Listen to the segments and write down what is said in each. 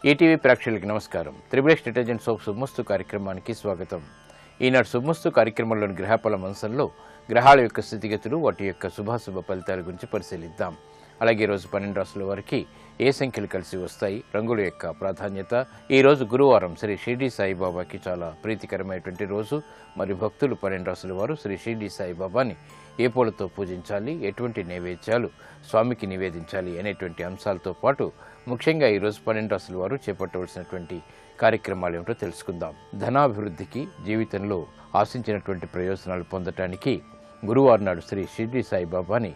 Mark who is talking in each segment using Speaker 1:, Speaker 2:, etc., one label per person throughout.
Speaker 1: ETV ప్రేక్షకులకు నమస్కారం. Triple detergent soap శుభమస్తు కార్యక్రమానికి స్వాగతం. ఈనాడు శుభమస్తు కార్యక్రమంలోని గ్రహఫల అంశంలో గ్రహాల యొక్క స్థితిగతులు, వాటి యొక్క శుభాశుభ ఫలితాల గురించి పరిశీలిద్దాం. అలాగే ఈరోజు 12 రాశుల వారికి ఏ సంఖ్యలు కలిసి వస్తాయి, రంగుల యొక్క ప్రాధాన్యత. ఈ రోజు గురువారం శ్రీ షిరిడి సాయిబాబాకి చాలా ప్రీతికరమైనటువంటి రోజు. మరి భక్తులు 12 రాశుల వారు శ్రీ షిరిడి సాయిబాబాని ఏ పూలతో పూజించాలి, ఎటువంటి నైవేద్యాలు స్వామికి నివేదించాలి అనేటువంటి అంశాలతో పాటు ముఖ్యంగా ఈరోజు 12 రాశుల వారు చేపట్టవలసినటువంటి కార్యక్రమాలు ఏమిటో తెలుసుకుందాం. ధనాభివృద్ధికి, జీవితంలో ఆశించినటువంటి ప్రయోజనాలు పొందటానికి గురువారం నాడు శ్రీ షిరిడి సాయిబాబాని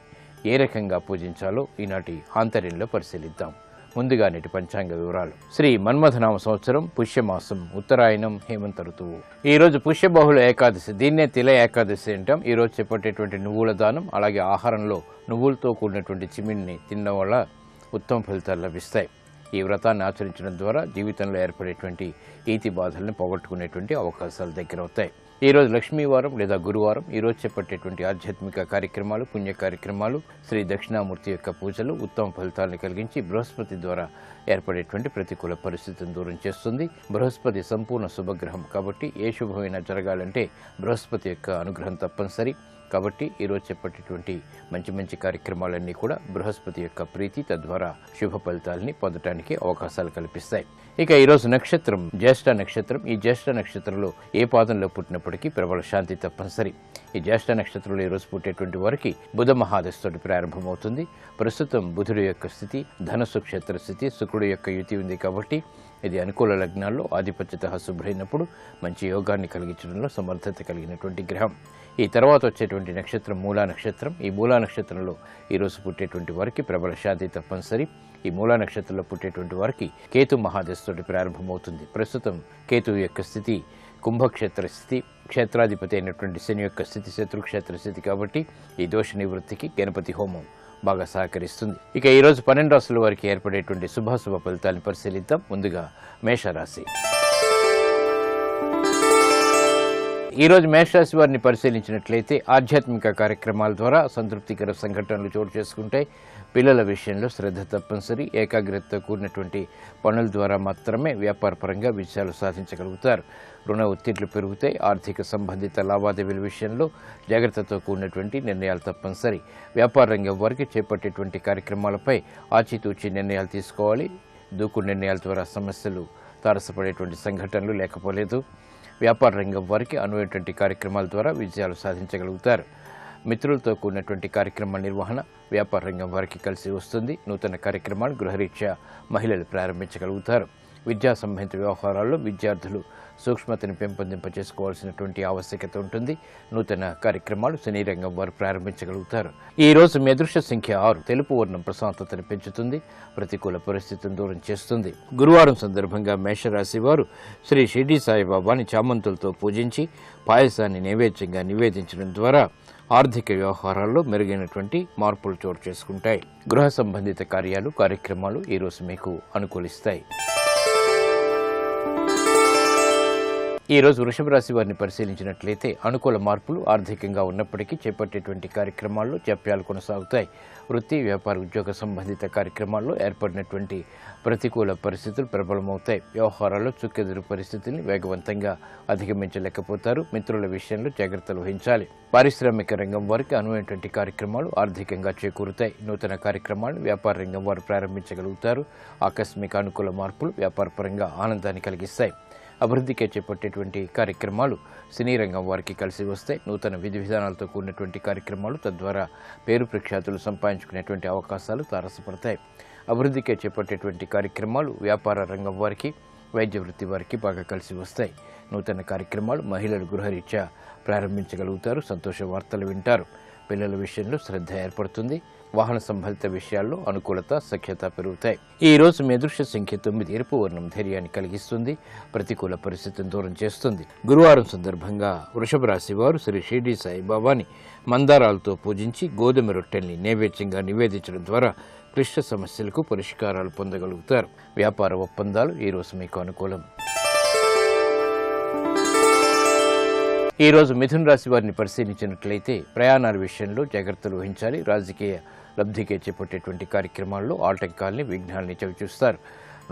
Speaker 1: ఏ రకంగా పూజించాలో ఈనాటి ఆంతర్యంలో పరిశీలిద్దాం. ముందుగా నేటి పంచాంగ వివరాలు. శ్రీ మన్మథనామ సంవత్సరం పుష్యమాసం, ఉత్తరాయణం, హేమంత ఋతువు. ఈ రోజు పుష్యబహుళ ఏకాదశి, దీన్నే తిల ఏకాదశి అంటాం. ఈ రోజు చేపట్టేటువంటి నువ్వుల దానం, అలాగే ఆహారంలో నువ్వులతో కూడినటువంటి చిమిడిని తినడం వల్ల ఉత్తమ ఫలితాలు లభిస్తాయి. ఈ వ్రతాన్ని ఆచరించడం ద్వారా జీవితంలో ఏర్పడేటువంటి ఈతి బాధలను పోగొట్టుకునేటువంటి అవకాశాలు దగ్గరవుతాయి. ఈ రోజు లక్ష్మీవారం లేదా గురువారం. ఈ రోజు చేపట్టేటువంటి ఆధ్యాత్మిక కార్యక్రమాలు, పుణ్య కార్యక్రమాలు, శ్రీ దక్షిణామూర్తి యొక్క పూజలు ఉత్తమ ఫలితాలను కలిగించి బృహస్పతి ద్వారా ఏర్పడేటువంటి ప్రతికూల పరిస్థితిని దూరం చేస్తుంది. బృహస్పతి సంపూర్ణ శుభగ్రహం కాబట్టి ఏ శుభమైనా జరగాలంటే బృహస్పతి యొక్క అనుగ్రహం తప్పనిసరి. కాబట్టి ఈరోజు చేపట్టేటువంటి మంచి కార్యక్రమాలన్నీ కూడా బృహస్పతి యొక్క ప్రీతి, తద్వారా శుభ ఫలితాలని పొందడానికి అవకాశాలు కల్పిస్తాయి. ఇక ఈరోజు నక్షత్రం జ్యేష్ఠ నక్షత్రం. ఈ జ్యేష్ఠ నక్షత్రంలో ఏ పాదంలో పుట్టినప్పటికీ ప్రబల శాంతి తప్పనిసరి. ఈ జ్యేష్ఠ నక్షత్రంలో ఈరోజు పుట్టేటువంటి వారికి బుధ మహాదశతోటి ప్రారంభమవుతుంది. ప్రస్తుతం బుధుడి యొక్క స్థితి ధనస్సు క్షేత్ర స్థితి, శుక్రుడి యొక్క యుతి ఉంది కాబట్టి ఇది అనుకూల లగ్నాల్లో ఆధిపత్యత శుభ్రైనప్పుడు మంచి యోగాన్ని కలిగించడంలో సమర్థత కలిగినటువంటి గ్రహం. ఈ తర్వాత వచ్చేటువంటి నక్షత్రం మూలా నక్షత్రం. ఈ మూలా నక్షత్రంలో ఈరోజు పుట్టేటువంటి వారికి ప్రబల శాంతి తప్పనిసరి. ఈ మూలా నక్షత్రంలో పుట్టేటువంటి వారికి కేతు మహాదశతోటి ప్రారంభమవుతుంది. ప్రస్తుతం కేతు యొక్క స్థితి కుంభక్షేత్ర స్థితి, క్షేత్రాధిపతి అయినటువంటి శని యొక్క స్థితి శత్రుక్షేత్ర స్థితి కాబట్టి ఈ దోష నివృత్తికి గణపతి హోమం బాగా సహకరిస్తుంది. ఇక ఈరోజు 12 రాశుల వారికి ఏర్పడేటువంటి శుభాశుభ ఫలితాలను పరిశీలిద్దాం. ముందుగా మేషరాశి. ఈరోజు మేషరాశి వారిని పరిశీలించినట్లయితే ఆధ్యాత్మిక కార్యక్రమాల ద్వారా సంతృప్తికర సంఘటనలు చోటు చేసుకుంటాయి. పిల్లల విషయంలో శ్రద్ధ తప్పనిసరి. ఏకాగ్రతతో కూడినటువంటి పనుల ద్వారా మాత్రమే వ్యాపారపరంగా విజయాలు సాధించగలుగుతారు. రుణ ఒత్తిళ్లు పెరుగుతాయి. ఆర్థిక సంబంధిత లావాదేవీల విషయంలో జాగ్రత్తతో కూడినటువంటి నిర్ణయాలు తప్పనిసరి. వ్యాపార రంగం వారికి చేపట్టేటువంటి కార్యక్రమాలపై ఆచితూచి నిర్ణయాలు తీసుకోవాలి. దూకుడు నిర్ణయాల ద్వారా సమస్యలు తారసపడేటువంటి సంఘటనలు లేకపోలేదు. వ్యాపార రంగం వారికి అనువైనటువంటి కార్యక్రమాల ద్వారా విజయాలు సాధించగలుగుతారు. మిత్రులతో కూడినటువంటి కార్యక్రమ నిర్వహణ వ్యాపార రంగం వారికి కలిసి వస్తుంది. నూతన కార్యక్రమాలు గృహరీత్యా మహిళలు ప్రారంభించగలుగుతారు. విద్యా సంబంధిత వ్యవహారాల్లో విద్యార్థులు సూక్ష్మతను పెంపొందింపచేసుకోవాల్సినటువంటి ఆవశ్యకత ఉంటుంది. నూతన కార్యక్రమాలు సినీ రంగం వారు ప్రారంభించగలుగుతారు. ఈ రోజు మీ అదృష్ట సంఖ్య 6. తెలుపు వర్ణం ప్రశాంతతను పెంచుతుంది, ప్రతికూల పరిస్థితులను దూరం చేస్తుంది. గురువారం సందర్భంగా మేషరాశి వారు శ్రీ షిరిడి సాయిబాబాని చామంతులతో పూజించి పాయసాన్ని నైవేద్యంగా నివేదించడం ద్వారా ఆర్థిక వ్యవహారాల్లో మెరుగైనటువంటి మార్పులు చోటు చేసుకుంటాయి. గృహ సంబంధిత కార్యక్రమాలు ఈరోజు మీకు అనుకూలిస్తాయి. ఈ రోజు వృషభ రాశి వారిని పరిశీలించినట్లయితే అనుకూల మార్పులు ఆర్థికంగా ఉన్నప్పటికీ చేపట్టేటువంటి కార్యక్రమాల్లో జాప్యాలు కొనసాగుతాయి. వృత్తి, వ్యాపార, ఉద్యోగ సంబంధిత కార్యక్రమాల్లో ఏర్పడినటువంటి ప్రతికూల పరిస్థితులు ప్రబలమవుతాయి. వ్యవహారాల్లో చుక్కెదురు పరిస్థితిని వేగవంతంగా అధిగమించలేకపోతారు. మిత్రుల విషయంలో జాగ్రత్తలు వహించాలి. పారిశ్రామిక రంగం వారికి అనువైనటువంటి కార్యక్రమాలు ఆర్థికంగా చేకూరుతాయి. నూతన కార్యక్రమాలు వ్యాపార రంగం వారు ప్రారంభించగలుగుతారు. ఆకస్మిక అనుకూల మార్పులు వ్యాపారపరంగా ఆనందాన్ని కలిగిస్తాయి. అభివృద్ధికే చేపట్టేటువంటి కార్యక్రమాలు సినీ రంగం వారికి కలిసి వస్తాయి. నూతన విధి విధానాలతో కూడినటువంటి కార్యక్రమాలు తద్వారా పేరు ప్రఖ్యాతులు సంపాదించుకునేటువంటి అవకాశాలు తారసపడతాయి. అభివృద్ధికే చేపట్టేటువంటి కార్యక్రమాలు వ్యాపార రంగం వారికి, వైద్య వృత్తి వారికి బాగా కలిసి వస్తాయి. నూతన కార్యక్రమాలు మహిళలు గృహరీత్యా ప్రారంభించగలుగుతారు. సంతోష వార్తలు వింటారు. పిల్లల విషయంలో శ్రద్ధ ఏర్పడుతుంది. వాహన సంబంధిత విషయాల్లో అనుకూలత, సఖ్యత పెరుగుతాయి. ఈ రోజు మీ అదృష్ట సంఖ్య 9. ఎరుపు వర్ణం ధైర్యాన్ని కలిగిస్తుంది, ప్రతికూల పరిస్థితిని దూరం చేస్తుంది. గురువారం సందర్భంగా వృషభ రాశి వారు శ్రీ షిరిడి సాయిబాబాని మందారాలతో పూజించి గోధుమ రొట్టెల్ని నైవేద్యంగా నివేదించడం ద్వారా క్లిష్ట సమస్యలకు పరిష్కారాలు పొందగలుగుతారు. వ్యాపార ఒప్పందాలు ఈ రోజు మీకు అనుకూలం. ఈ రోజు మిథున రాశి వారిని పరిశీలించినట్లయితే ప్రయాణాల విషయంలో జాగ్రత్తలు వహించాలి. రాజకీయ లబ్ధికే చేపట్టేటువంటి కార్యక్రమాల్లో ఆటంకాల్ని, విఘ్నాల్ని చవిచూస్తారు.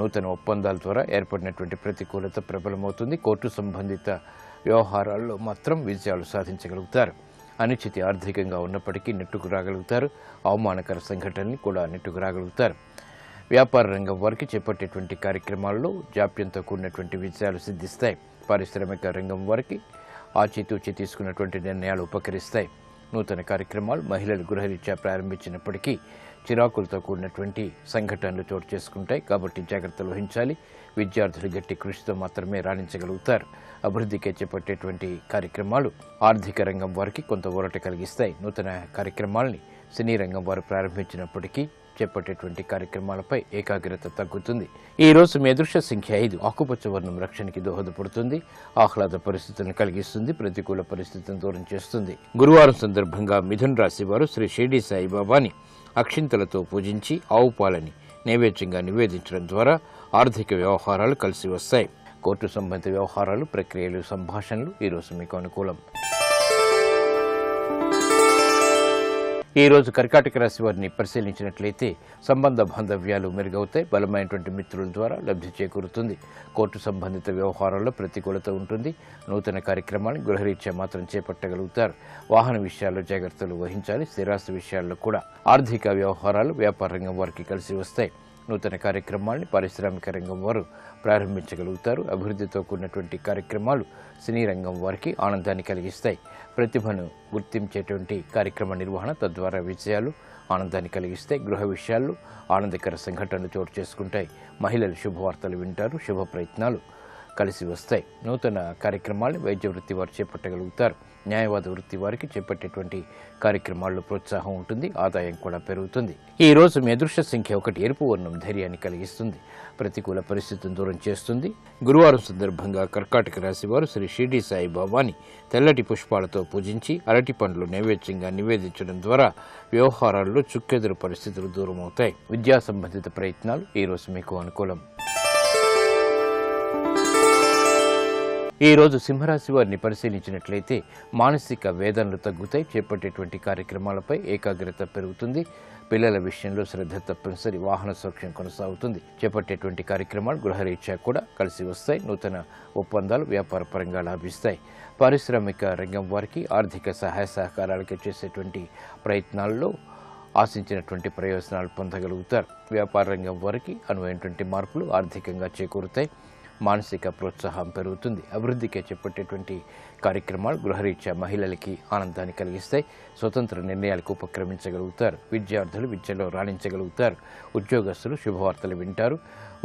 Speaker 1: నూతన ఒప్పందాల ద్వారా ఏర్పడినటువంటి ప్రతికూలత ప్రబలమవుతుంది. కోర్టు సంబంధిత వ్యవహారాల్లో మాత్రం విజయాలు సాధించగలుగుతారు. అనిశ్చితి ఆర్థికంగా ఉన్నప్పటికీ నెట్టుకు రాగలుగుతారు. అవమానకర సంఘటనని కూడా నెట్టుకు రాగలుగుతారు. వ్యాపార రంగం వారికి చేపట్టేటువంటి కార్యక్రమాల్లో జాప్యంతో కూడినటువంటి విజయాలు సిద్ధిస్తాయి. పారిశ్రామిక రంగం వారికి ఆచితూచి తీసుకున్నటువంటి నిర్ణయాలు ఉపకరిస్తాయి. నూతన కార్యక్రమాలు మహిళలు గృహరీత్యా ప్రారంభించినప్పటికీ చిరాకులతో కూడినటువంటి సంఘటనలు చోటు చేసుకుంటాయి. కాబట్టి జాగ్రత్తలు వహించాలి. విద్యార్థులు గట్టి కృషితో మాత్రమే రాణించగలుగుతారు. అభివృద్ధికి చేపట్టేటువంటి కార్యక్రమాలు ఆర్థిక రంగం వారికి కొంత ఊరట కలిగిస్తాయి. నూతన కార్యక్రమాలని సినీ రంగం వారు ప్రారంభించినప్పటికీ చేపట్టేటువంటి కార్యక్రమాలపై ఏకాగ్రత తగ్గుతుంది. ఈ రోజు మీ అదృష్ట సంఖ్య 5. ఆకుపచ్చ వర్ణం రక్షణకి దోహదపడుతుంది. ఆహ్లాద పరిస్థితులను కలిగిస్తుంది. ప్రతికూల పరిస్థితులను దూరం చేస్తుంది. గురువారం సందర్భంగా మిథున రాశి వారు శ్రీ షిరిడి సాయిబాబాని అక్షింతలతో పూజించి ఆవు పాలని నైవేద్యంగా నివేదించడం ద్వారా ఆర్థిక వ్యవహారాలు కలిసి వస్తాయి. కోర్టు సంబంధిత వ్యవహారాలు, ప్రక్రియలు, సంభాషణలు ఈరోజు మీకు అనుకూలం. ఈ రోజు కర్కాటక రాశి వారిని పరిశీలించినట్లయితే సంబంధ బాంధవ్యాలు మెరుగవుతాయి. బలమైనటువంటి మిత్రుల ద్వారా లబ్ధి చేకూరుతుంది. కోర్టు సంబంధిత వ్యవహారాల్లో ప్రతికూలత ఉంటుంది. నూతన కార్యక్రమాన్ని గృహరీత్యా మాత్రం చేపట్టగలుగుతారు. వాహన విషయాల్లో జాగ్రత్తలు వహించాలి. స్థిరాస్తి విషయాల్లో కూడా. ఆర్థిక వ్యవహారాలు వ్యాపార రంగం వారికి కలిసి వస్తాయి. నూతన కార్యక్రమాల్ని పారిశ్రామిక రంగం వారు ప్రారంభించగలుగుతారు. అభివృద్ధితో కూడినటువంటి కార్యక్రమాలు సినీ రంగం వారికి ఆనందాన్ని కలిగిస్తాయి. ప్రతిభను గుర్తించేటువంటి కార్యక్రమ నిర్వహణ తద్వారా విజయాలు, ఆనందాన్ని కలిగిస్తాయి. గృహ విషయాల్లో ఆనందకర సంఘటనలు చోటు చేసుకుంటాయి. మహిళలు శుభవార్తలు వింటారు. శుభ ప్రయత్నాలు కలిసి వస్తాయి. నూతన కార్యక్రమాలను వైద్య వృత్తి వారు చేపట్టగలుగుతారు. న్యాయవాద వృత్తి వారికి చేపట్టేటువంటి కార్యక్రమాల్లో ప్రోత్సాహం ఉంటుంది. ఆదాయం కూడా పెరుగుతుంది. ఈ రోజు మీ అదృష్ట సంఖ్య 1. ఎరుపు వర్ణం ధైర్యాన్ని కలిగిస్తుంది. ప్రతికూల పరిస్థితులను దూరం చేస్తుంది. గురువారం సందర్భంగా కర్కాటక రాశి వారు శ్రీ షిరిడి సాయిబాబాని తెల్లటి పుష్పాలతో పూజించి అరటి పండ్లు నైవేద్యంగా నివేదించడం ద్వారా వ్యవహారాల్లో చుక్కెదురు పరిస్థితులు దూరం అవుతాయి. విద్యా సంబంధిత ప్రయత్నాలు ఈ రోజు మీకు అనుకూలం. ఈ రోజు సింహరాశి వారిని పరిశీలించినట్లయితే మానసిక వేదనలు తగ్గుతాయి. చేపట్టేటువంటి కార్యక్రమాలపై ఏకాగ్రత పెరుగుతుంది. పిల్లల విషయంలో శ్రద్ధ తప్పనిసరి. వాహన సౌఖ్యం కొనసాగుతుంది. చేపట్టేటువంటి కార్యక్రమాలు గృహరీత్యా కూడా కలిసి వస్తాయి. నూతన ఒప్పందాలు వ్యాపార పరంగా లాభిస్తాయి. పారిశ్రామిక రంగం వారికి ఆర్థిక సహాయ సహకారాలకి చేసేటువంటి ప్రయత్నాల్లో ఆశించినటువంటి ప్రయోజనాలు పొందగలుగుతారు. వ్యాపార రంగం వారికి అనువైనటువంటి మార్పులు ఆర్థికంగా చేకూరుతాయి. మానసిక ప్రోత్సాహం పెరుగుతుంది. అభివృద్ధికి చేపట్టేటువంటి కార్యక్రమాలు గృహరీత్యా మహిళలకి ఆనందాన్ని కలిగిస్తాయి. స్వతంత్ర నిర్ణయాలకు ఉపక్రమించగలుగుతారు. విద్యార్థులు విద్యలో రాణించగలుగుతారు. ఉద్యోగస్తులు శుభవార్తలు వింటారు.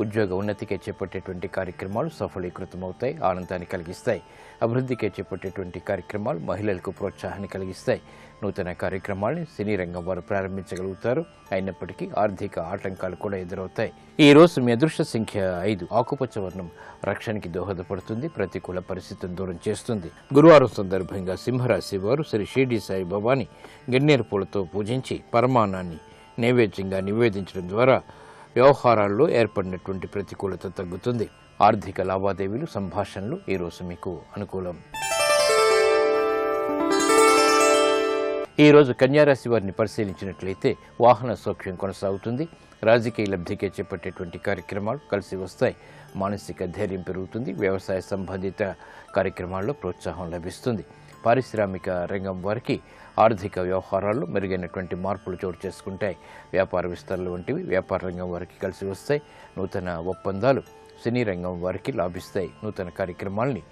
Speaker 1: ఉద్యోగ ఉన్నతికి చేపట్టేటువంటి కార్యక్రమాలు సఫలీకృతమవుతాయి. ఆనందాన్ని కలిగిస్తాయి. అభివృద్ధికి చేపట్టేటువంటి కార్యక్రమాలు మహిళలకు ప్రోత్సాహాన్ని కలిగిస్తాయి. నూతన కార్యక్రమాల్ని సినీ రంగం వారు ప్రారంభించగలుగుతారు. అయినప్పటికీ ఆర్థిక ఆటంకాలు కూడా ఎదురవుతాయి. ఈ రోజు మీ అదృష్ట సంఖ్య 5. ఆకుపచ్చ వర్ణం రక్షణకి దోహదపడుతుంది. ప్రతికూల పరిస్థితులను దూరం చేస్తుంది. గురువారం సందర్భంగా సింహరాశి వారు శ్రీ షిరిడి సాయిబాబాని గన్నేరు పూలతో పూజించి పరమాన్నాన్ని నైవేద్యంగా నివేదించడం ద్వారా వ్యవహారాల్లో ఏర్పడినటువంటి ప్రతికూలత తగ్గుతుంది. ఆర్థిక లావాదేవీలు, సంభాషణలు ఈ రోజు మీకు అనుకూలం. ఈ రోజు కన్యారాశి వారిని పరిశీలించినట్లయితే వాహన సౌఖ్యం కొనసాగుతుంది. రాజకీయ లబ్ధికే చేపట్టేటువంటి కార్యక్రమాలు కలిసి వస్తాయి. మానసిక ధైర్యం పెరుగుతుంది. వ్యవసాయ సంబంధిత కార్యక్రమాల్లో ప్రోత్సాహం లభిస్తుంది. పారిశ్రామిక రంగం వారికి ఆర్థిక వ్యవహారాల్లో మెరుగైనటువంటి మార్పులు చోటు చేసుకుంటాయి. వ్యాపార విస్తరణలు వంటివి వ్యాపార రంగం వారికి కలిసి వస్తాయి. నూతన ఒప్పందాలు సినీ రంగం వారికి లాభిస్తాయి. నూతన కార్యక్రమాల్ని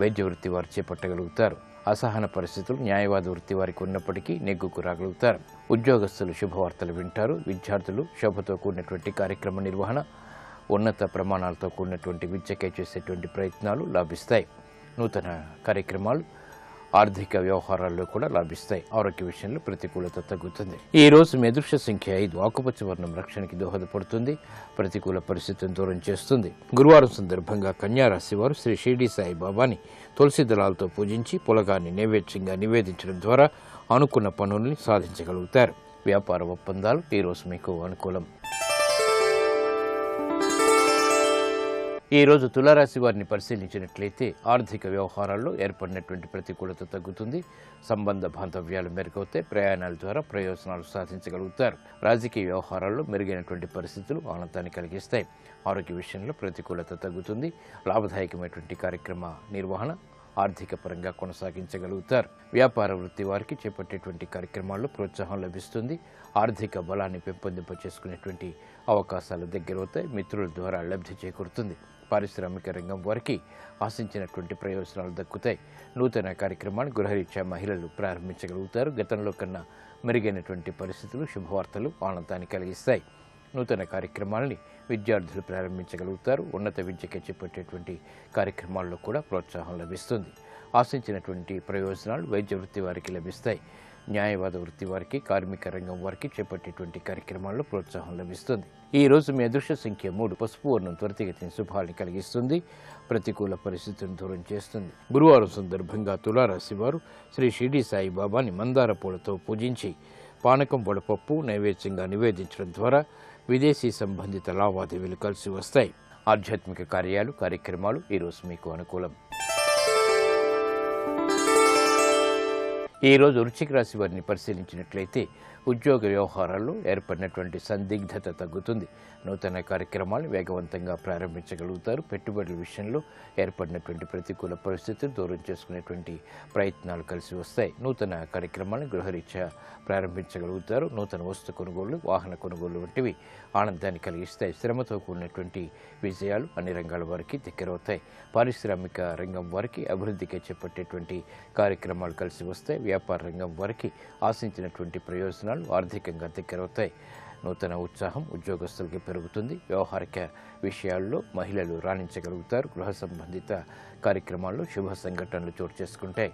Speaker 1: వైద్య వృత్తి వారు చేపట్టగలుగుతారు. అసహన పరిస్థితులు న్యాయవాద వృత్తి వారికి ఉన్నప్పటికీ నెగ్గుకు రాగలుగుతారు. ఉద్యోగస్తులు శుభవార్తలు వింటారు. విద్యార్థులు శోభతో కూడినటువంటి కార్యక్రమ నిర్వహణ, ఉన్నత ప్రమాణాలతో కూడినటువంటి విద్యకై చేసేటువంటి ప్రయత్నాలు లాభిస్తాయి. నూతన కార్యక్రమాలు ఆర్థిక వ్యవహారాల్లో కూడా లాభిస్తాయి. ఆరోగ్య విషయంలో ప్రతికూలత తగ్గుతుంది. ఈ రోజు మీ అదృష్ట సంఖ్య 5. ఆకుపచ్చ వర్ణం రక్షణకి దోహదపడుతుంది. ప్రతికూల పరిస్థితులను దూరం చేస్తుంది. గురువారం సందర్భంగా కన్యారాశి వారు శ్రీ షిరిడి సాయిబాబాని తులసి దళాలతో పూజించి పులగాన్ని నైవేద్యంగా నివేదించడం ద్వారా అనుకున్న పనుల్ని సాధించగలుగుతారు. వ్యాపార ఒప్పందాలు ఈ రోజు మీకు అనుకూలం. ఈ రోజు తులారాశి వారిని పరిశీలించినట్లయితే ఆర్థిక వ్యవహారాల్లో ఏర్పడినటువంటి ప్రతికూలత తగ్గుతుంది. సంబంధ బాంధవ్యాలు మెరుగవుతాయి. ప్రయాణాల ద్వారా ప్రయోజనాలు సాధించగలుగుతారు. రాజకీయ వ్యవహారాల్లో మెరుగైనటువంటి పరిస్థితులు ఆనందాన్ని కలిగిస్తాయి. ఆరోగ్య విషయంలో ప్రతికూలత తగ్గుతుంది. లాభదాయకమైనటువంటి కార్యక్రమ నిర్వహణ ఆర్థిక పరంగా కొనసాగించగలుగుతారు. వ్యాపార వృత్తి వారికి చేపట్టేటువంటి కార్యక్రమాల్లో ప్రోత్సాహం లభిస్తుంది. ఆర్థిక బలాన్ని పెంపొందింపచేసుకునేటువంటి అవకాశాలు దగ్గరవుతాయి. మిత్రుల ద్వారా లబ్ధి చేకూరుతుంది. పారిశ్రామిక రంగం వారికి ఆశించినటువంటి ప్రయోజనాలు దక్కుతాయి. నూతన కార్యక్రమాన్ని గృహరీత్యా మహిళలు ప్రారంభించగలుగుతారు. గతంలో కన్నా మెరుగైనటువంటి పరిస్థితులు, శుభవార్తలు ఆనందాన్ని కలిగిస్తాయి. నూతన కార్యక్రమాలని విద్యార్థులు ప్రారంభించగలుగుతారు. ఉన్నత విద్యకి చేపట్టేటువంటి కార్యక్రమాల్లో కూడా ప్రోత్సాహం లభిస్తుంది. ఆశించినటువంటి ప్రయోజనాలు వైద్య వృత్తి వారికి లభిస్తాయి. న్యాయవాద వృత్తి వారికి, కార్మిక రంగం వారికి చేపట్టేటువంటి కార్యక్రమాల్లో ప్రోత్సాహం లభిస్తుంది. ఈ రోజు మీ అదృష్ట సంఖ్య 3. పసుపు వర్ణం త్వరితగతిన శుభాన్ని కలిగిస్తుంది. ప్రతికూల పరిస్థితులను దూరం చేస్తుంది. గురువారం సందర్భంగా తులారాశి వారు శ్రీ షిరిడి సాయి బాబాని మందార పూలతో పూజించి పానకం, వడపప్పు నైవేద్యంగా నివేదించడం ద్వారా విదేశీ సంబంధిత లావాదేవీలు కలిసి వస్తాయి. ఆధ్యాత్మిక కార్యక్రమాలు ఈరోజు మీకు అనుకూలం. ఈరోజు వృశ్చిక రాశి వారిని పరిశీలించినట్లయితే ఉద్యోగ వ్యవహారాల్లో ఏర్పడినటువంటి సందిగ్ధత తగ్గుతుంది. నూతన కార్యక్రమాలు వేగవంతంగా ప్రారంభించగలుగుతారు. పెట్టుబడుల విషయంలో ఏర్పడినటువంటి ప్రతికూల పరిస్థితులు దూరం చేసుకునేటువంటి ప్రయత్నాలు కలిసి వస్తాయి. నూతన కార్యక్రమాలను గృహరీత్యా ప్రారంభించగలుగుతారు. నూతన వస్తు కొనుగోళ్లు, వాహన కొనుగోళ్లు వంటివి ఆనందాన్ని కలిగిస్తాయి. శ్రమతో కూడినటువంటి విజయాలు అన్ని రంగాల వారికి దగ్గరవుతాయి. పారిశ్రామిక రంగం వారికి అభివృద్ధికి చేపట్టేటువంటి కార్యక్రమాలు కలిసి వస్తాయి. వ్యాపార రంగం వారికి ఆశించినటువంటి ప్రయోజనాలు ఆర్థికంగా దగ్గరవుతాయి. నూతన ఉత్సాహం ఉద్యోగస్తులకి పెరుగుతుంది. వ్యవహారిక విషయాల్లో మహిళలు రాణించగలుగుతారు. గృహ సంబంధిత కార్యక్రమాల్లో శుభ సంఘటనలు చోటు చేసుకుంటాయి.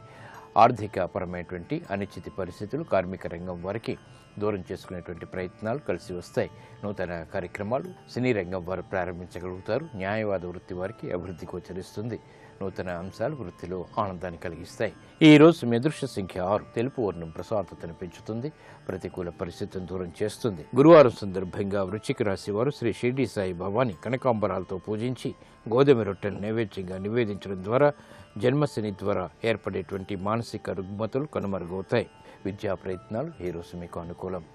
Speaker 1: ఆర్థిక పరమైనటువంటి అనిశ్చిత పరిస్థితులు కార్మిక రంగం వారికి దూరం చేసుకునేటువంటి ప్రయత్నాలు కలిసి వస్తాయి. నూతన కార్యక్రమాలు సినీ రంగం వారు ప్రారంభించగలుగుతారు. న్యాయవాద వృత్తి వారికి అభివృద్ధి గోచరిస్తుంది. నూతన అంశాలు వృత్తిలో ఆనందాన్ని కలిగిస్తాయి. ఈ రోజు మీ అదృష్ట సంఖ్య 6. తెలుపు వర్ణం ప్రశాంతతను పెంచుతుంది. ప్రతికూల పరిస్థితులను దూరం చేస్తుంది. గురువారం సందర్భంగా వృశ్చిక రాశి వారు శ్రీ షిరిడి సాయి బాబాని కనకాంబరాలతో పూజించి గోధుమ రొట్టెను నైవేద్యంగా నివేదించడం ద్వారా జన్మశని ద్వారా ఏర్పడేటువంటి మానసిక రుగ్మతలు కనుమరుగవుతాయి. విద్యా ప్రయత్నాలు ఈ రోజు మీకు అనుకూలం.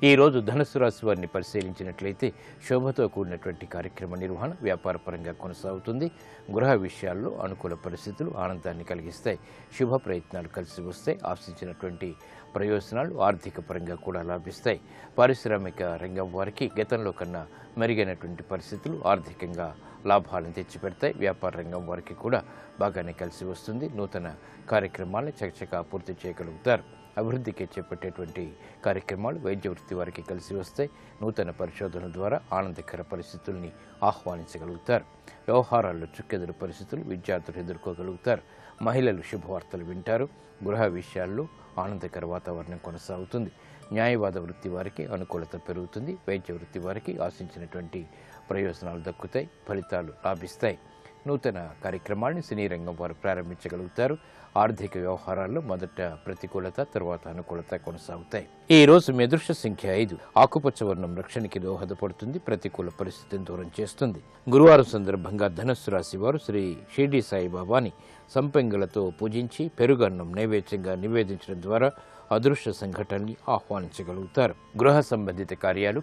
Speaker 1: ఈ రోజు ధనుస్సు రాశి వారిని పరిశీలించినట్లయితే శోభతో కూడినటువంటి కార్యక్రమ నిర్వహణ వ్యాపార పరంగా కొనసాగుతుంది. గృహ విషయాల్లో అనుకూల పరిస్థితులు ఆనందాన్ని కలిగిస్తాయి. శుభ ప్రయత్నాలు కలిసి వస్తాయి. ఆశించినటువంటి ప్రయోజనాలు ఆర్థిక పరంగా కూడా లాభిస్తాయి. పారిశ్రామిక రంగం వారికి గతంలో కన్నా మెరుగైనటువంటి పరిస్థితులు ఆర్థికంగా లాభాలను తెచ్చిపెడతాయి. వ్యాపార రంగం వారికి కూడా బాగానే కలిసి వస్తుంది. నూతన కార్యక్రమాలను చకచకా పూర్తి చేయగలుగుతారు. అభివృద్ధికి చేపట్టేటువంటి కార్యక్రమాలు వైద్య వృత్తి వారికి కలిసి వస్తాయి. నూతన పరిశోధన ద్వారా ఆనందకర పరిస్థితుల్ని ఆహ్వానించగలుగుతారు. వ్యవహారాల్లో చుక్కెదురు పరిస్థితులు విద్యార్థులు ఎదుర్కోగలుగుతారు. మహిళలు శుభవార్తలు వింటారు. గృహ విషయాల్లో ఆనందకర వాతావరణం కొనసాగుతుంది. న్యాయవాద వృత్తి వారికి అనుకూలత పెరుగుతుంది. వైద్య వృత్తి వారికి ఆశించినటువంటి ప్రయోజనాలు దక్కుతాయి. ఫలితాలు లాభిస్తాయి. నూతన కార్యక్రమాన్ని సినీ రంగం వారు ప్రారంభించగలుగుతారు. ఆర్థిక వ్యవహారాల్లో మొదట ప్రతికూలత, తర్వాత అనుకూలత కొనసాగుతాయి. ఈ రోజు మీ అదృష్ట సంఖ్య 5. ఆకుపచ్చ వర్ణం రక్షణకి దోహదపడుతుంది. ప్రతికూల పరిస్థితిని దూరం చేస్తుంది. గురువారం సందర్భంగా ధనుస్సు రాశి వారు శ్రీ షిరిడి సాయి బాబాని సంపెంగలతో పూజించి పెరుగన్నం నైవేద్యంగా నివేదించడం ద్వారా అదృష్ట సంఘటనని ఆహ్వానించగలుగుతారు. గృహ సంబంధిత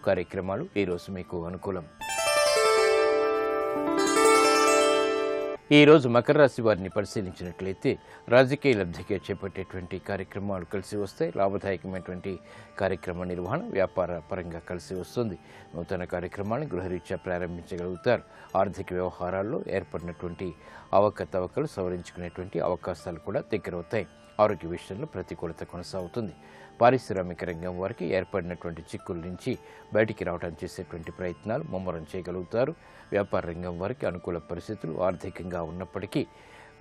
Speaker 1: కార్యక్రమాలు ఈ రోజు మీకు అనుకూలం. ఈ రోజు మకర రాశి వారిని పరిశీలించినట్లయితే రాజకీయ లబ్ధికి చేపట్టేటువంటి కార్యక్రమాలు కలిసి వస్తాయి. లాభదాయకమైనటువంటి కార్యక్రమ నిర్వహణ వ్యాపార పరంగా కలిసి వస్తుంది. నూతన కార్యక్రమాన్ని గృహరీత్యా ప్రారంభించగలుగుతారు. ఆర్థిక వ్యవహారాల్లో ఏర్పడినటువంటి అవకతవకలు సవరించుకునేటువంటి అవకాశాలు కూడా దగ్గరవుతాయి. ఆరోగ్య విషయంలో ప్రతికూలత కొనసాగుతుంది. పారిశ్రామిక రంగం వారికి ఏర్పడినటువంటి చిక్కుల నుంచి బయటికి రావడం చేసేటువంటి ప్రయత్నాలు ముమ్మరం చేయగలుగుతారు. వ్యాపార రంగం వారికి అనుకూల పరిస్థితులు ఆర్థికంగా ఉన్నప్పటికీ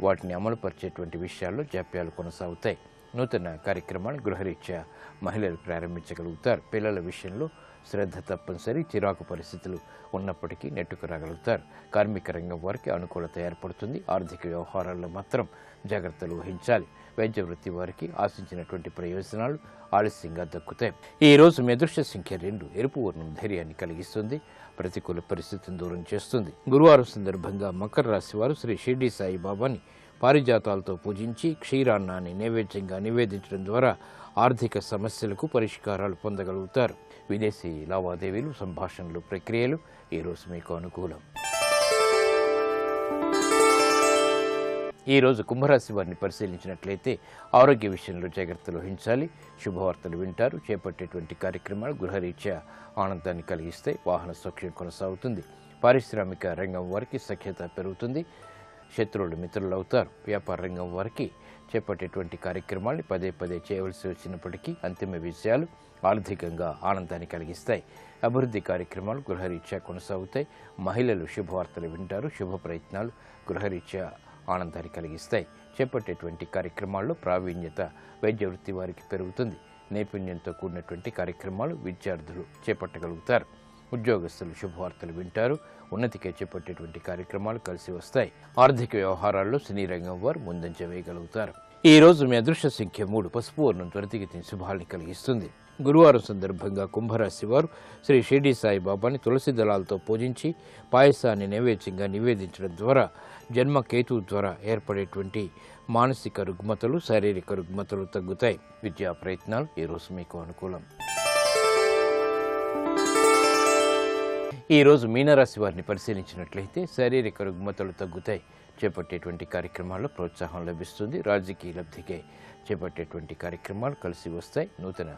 Speaker 1: వాటిని అమలుపరిచేటువంటి విషయాల్లో జాప్యాలు కొనసాగుతాయి. నూతన కార్యక్రమాన్ని గృహరీత్యా మహిళలు ప్రారంభించగలుగుతారు. పిల్లల విషయంలో శ్రద్ధ తప్పనిసరి. చిరాకు పరిస్థితులు ఉన్నప్పటికీ నెట్టుకు రాగలుగుతారు. కార్మిక రంగం వారికి అనుకూలత ఏర్పడుతుంది. ఆర్థిక వ్యవహారాల్లో మాత్రం జాగ్రత్తలు వహించాలి. వైద్య వృత్తి వారికి ఆశించినటువంటి ప్రయోజనాలు ఆలస్యంగా దక్కుతాయి. ఈ రోజు మీ అదృష్ట సంఖ్య 2. ఎరుపు వర్ణం ధైర్యాన్ని కలిగిస్తుంది, ప్రతికూల పరిస్థితిని దూరం చేస్తుంది. గురువారం సందర్భంగా మకర రాశి వారు శ్రీ షిర్డీ సాయిబాబాని పారిజాతాలతో పూజించి క్షీరాన్నాన్ని నైవేద్యంగా నివేదించడం ద్వారా ఆర్థిక సమస్యలకు పరిష్కారాలు పొందగలుగుతారు. విదేశీ లావాదేవీలు, సంభాషణలు, ప్రక్రియలు ఈ రోజు మీకు అనుకూలం. ఈ రోజు కుంభరాశి వారిని పరిశీలించినట్లయితే ఆరోగ్య విషయంలో జాగ్రత్తలు వహించాలి. శుభవార్తలు వింటారు. చేపట్టేటువంటి కార్యక్రమాలు గృహరీత్యా ఆనందాన్ని కలిగిస్తే వాహన సౌఖ్యం కొనసాగుతుంది. పారిశ్రామిక రంగం వారికి సఖ్యత పెరుగుతుంది. శత్రువులు మిత్రులు అవుతారు. వ్యాపార రంగం వారికి చేపట్టేటువంటి కార్యక్రమాన్ని పదే పదే చేయవలసి వచ్చినప్పటికీ అంతిమ విషయాలు ఆర్థికంగా ఆనందాన్ని కలిగిస్తాయి. అభివృద్ధి కార్యక్రమాలు గృహరీత్యా కొనసాగుతాయి. మహిళలు శుభవార్తలు వింటారు. శుభ ప్రయత్నాలు గృహరీత్యా ఆనందాన్ని కలిగిస్తాయి. చేపట్టేటువంటి కార్యక్రమాల్లో ప్రావీణ్యత వైద్య వృత్తి వారికి పెరుగుతుంది. నైపుణ్యంతో కూడినటువంటి కార్యక్రమాలు విద్యార్థులు చేపట్టగలుగుతారు. ఉద్యోగస్తులు శుభవార్తలు వింటారు. ఉన్నతికే చేపట్టేటువంటి కార్యక్రమాలు కలిసి వస్తాయి. ఆర్థిక వ్యవహారాల్లో సినీ రంగం వారు ముందంజ వేయగలుగుతారు. ఈ రోజు మీ అదృష్ట సంఖ్య 3. పసుపు వర్ణం త్వరితగతిన శుభాల్ని కలిగిస్తుంది. గురువారం సందర్భంగా కుంభరాశి వారు శ్రీ షిర్డీ సాయిబాబాని తులసి దళాలతో పూజించి పాయసాన్ని నైవేద్యంగా నివేదించడం ద్వారా జన్మ కేతు ద్వారా ఏర్పడేటువంటి మానసిక రుగ్మతలు, శారీరక రుగ్మతలు తగ్గుతాయి. విద్యా ప్రయత్నాలు ఈ రోజు మీకు అనుకూలం. ఈ రోజు మీనరాశి వారిని పరిశీలించినట్లయితే శారీరక రుగ్మతలు తగ్గుతాయి. చేపట్టేటువంటి కార్యక్రమాల్లో ప్రోత్సాహం లభిస్తుంది. రాజకీయ లబ్ధికే చేపట్టేటువంటి కార్యక్రమాలు కలిసి వస్తాయి. నూతన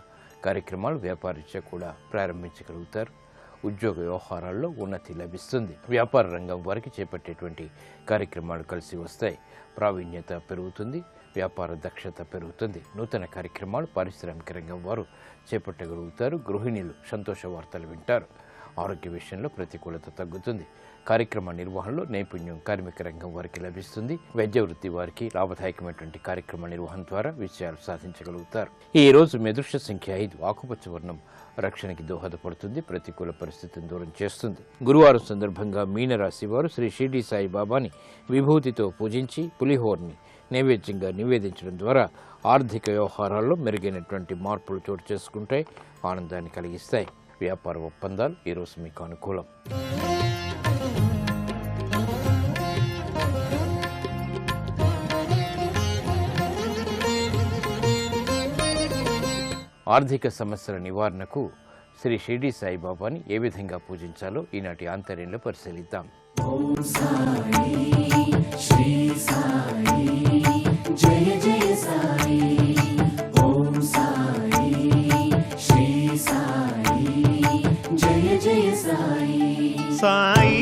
Speaker 1: కార్యక్రమాలు వ్యాపారీత్యా కూడా ప్రారంభించగలుగుతారు. ఉద్యోగ వ్యవహారాల్లో ఉన్నతి లభిస్తుంది. వ్యాపార రంగం వారికి చేపట్టేటువంటి కార్యక్రమాలు కలిసి వస్తాయి. ప్రావీణ్యత పెరుగుతుంది. వ్యాపార దక్షత పెరుగుతుంది. నూతన కార్యక్రమాలు పారిశ్రామిక రంగం వారు చేపట్టగలుగుతారు. గృహిణులు సంతోష వార్తలు వింటారు. ఆరోగ్య విషయంలో ప్రతికూలత తగ్గుతుంది. కార్యక్రమ నిర్వహణలో నైపుణ్యం కార్మిక రంగం వారికి లభిస్తుంది. వైద్య వృత్తి వారికి లాభదాయకమైనటువంటి కార్యక్రమ నిర్వహణ ద్వారా విజయాలు సాధించగలుగుతారు. ఈ రోజు మీ అదృష్ట సంఖ్య 5. ఆకుపచ్చ వర్ణం రక్షణకి దోహదపడుతుంది. ప్రతికూల పరిస్థితిని దూరం చేస్తుంది. గురువారం సందర్భంగా మీనరాశి వారు శ్రీ షిర్డీ సాయిబాబాని విభూతితో పూజించి పులిహోర్ని నైవేద్యంగా నివేదించడం ద్వారా ఆర్థిక వ్యవహారాల్లో మెరుగైనటువంటి మార్పులు చోటు చేసుకుంటాయి. ఆనందాన్ని కలిగిస్తాయి. వ్యాపార ఒప్పందాలు ఈరోజు మీకు అనుకూలం. ఆర్థిక సమస్యల నివారణకు శ్రీ షిర్డీ సాయిబాబాని ఏ విధంగా పూజించాలో ఈనాటి ఆంతర్యంలో పరిశీలిద్దాం. ఓం సాయి శ్రీ సాయి జయ జయ సాయి. ఓం సాయి శ్రీ సాయి జయ జయ సాయి. సాయి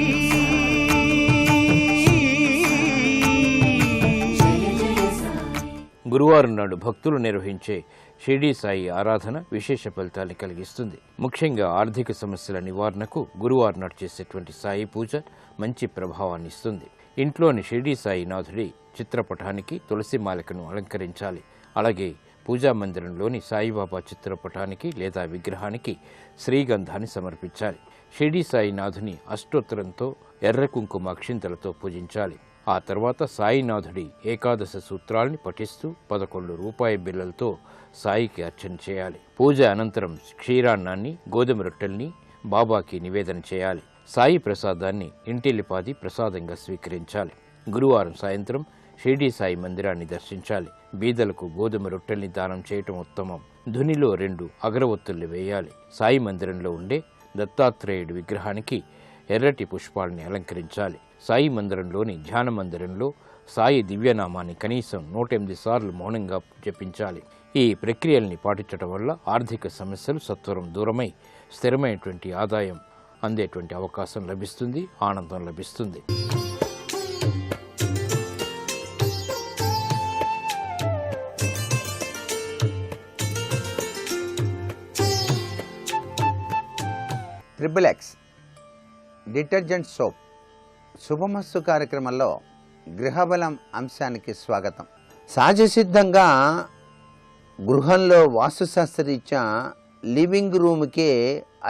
Speaker 1: గురువారం నాడు భక్తులు నిర్వహించే షిర్డీ సాయి ఆరాధన విశేష ఫలితాలు కలిగిస్తుంది. ముఖ్యంగా ఆర్థిక సమస్యల నివారణకు గురువారం నాడు చేసేటువంటి సాయి పూజ మంచి ప్రభావాన్ని ఇస్తుంది. ఇంట్లోని షిర్డీ సాయి నాథుడి చిత్రపటానికి తులసి మాలికను అలంకరించాలి. అలాగే పూజా మందిరంలోని సాయిబాబా చిత్రపటానికి లేదా విగ్రహానికి శ్రీగంధాన్ని సమర్పించాలి. షిర్డీ సాయి నాథుని అష్టోత్తరంతో ఎర్ర కుంకుమ అక్షింతలతో పూజించాలి. ఆ తర్వాత సాయినాథుడి ఏకాదశ సూత్రాల్ని పఠిస్తూ 11 రూపాయి బిళ్ళలతో సాయికి అర్చన చేయాలి. పూజ అనంతరం క్షీరాన్నాన్ని, గోధుమ రొట్టెల్ని బాబాకి నివేదన చేయాలి. సాయి ప్రసాదాన్ని ఇంటిల్లిపాది ప్రసాదంగా స్వీకరించాలి. గురువారం సాయంత్రం షిర్డీ సాయి మందిరాన్ని దర్శించాలి. బీదలకు గోధుమ రొట్టెల్ని దానం చేయటం ఉత్తమం. ధునిలో 2 అగరవత్తుల్ని వేయాలి. సాయి మందిరంలో ఉండే దత్తాత్రేయుడి విగ్రహానికి ఎర్రటి పుష్పాలని అలంకరించాలి. సాయి మందిరంలోని ధ్యాన మందిరంలో సాయి దివ్యనామాన్ని కనీసం 108 సార్లు మౌనంగా జపించాలి. ఈ ప్రక్రియల్ని పాటించడం వల్ల ఆర్థిక సమస్యలు సత్వరం దూరమై స్థిరమైనటువంటి ఆదాయం అందేటువంటి అవకాశం లభిస్తుంది. ఆనందం లభిస్తుంది.
Speaker 2: XXX డిటర్జెంట్ సోప్ శుభమస్తు కార్యక్రమంలో గృహబలం అంశానికి స్వాగతం. సహజసిద్ధంగా గృహంలో వాస్తుశాస్త్రరీత్యా లివింగ్ రూమ్కే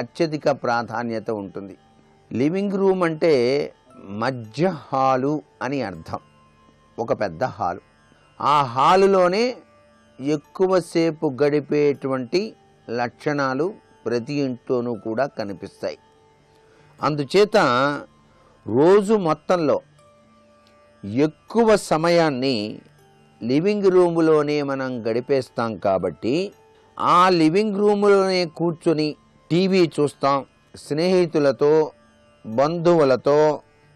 Speaker 2: అత్యధిక ప్రాధాన్యత ఉంటుంది. లివింగ్ రూమ్ అంటే మధ్య హాలు అని అర్థం. ఒక పెద్ద హాలు. ఆ హాలులోనే ఎక్కువసేపు గడిపేటువంటి లక్షణాలు ప్రతి ఇంట్లోనూ కూడా కనిపిస్తాయి. అందుచేత రోజు మొత్తంలో ఎక్కువ సమయాన్ని లివింగ్ రూములోనే మనం గడిపేస్తాం కాబట్టి ఆ లివింగ్ రూములోనే కూర్చొని టీవీ చూస్తాం, స్నేహితులతో బంధువులతో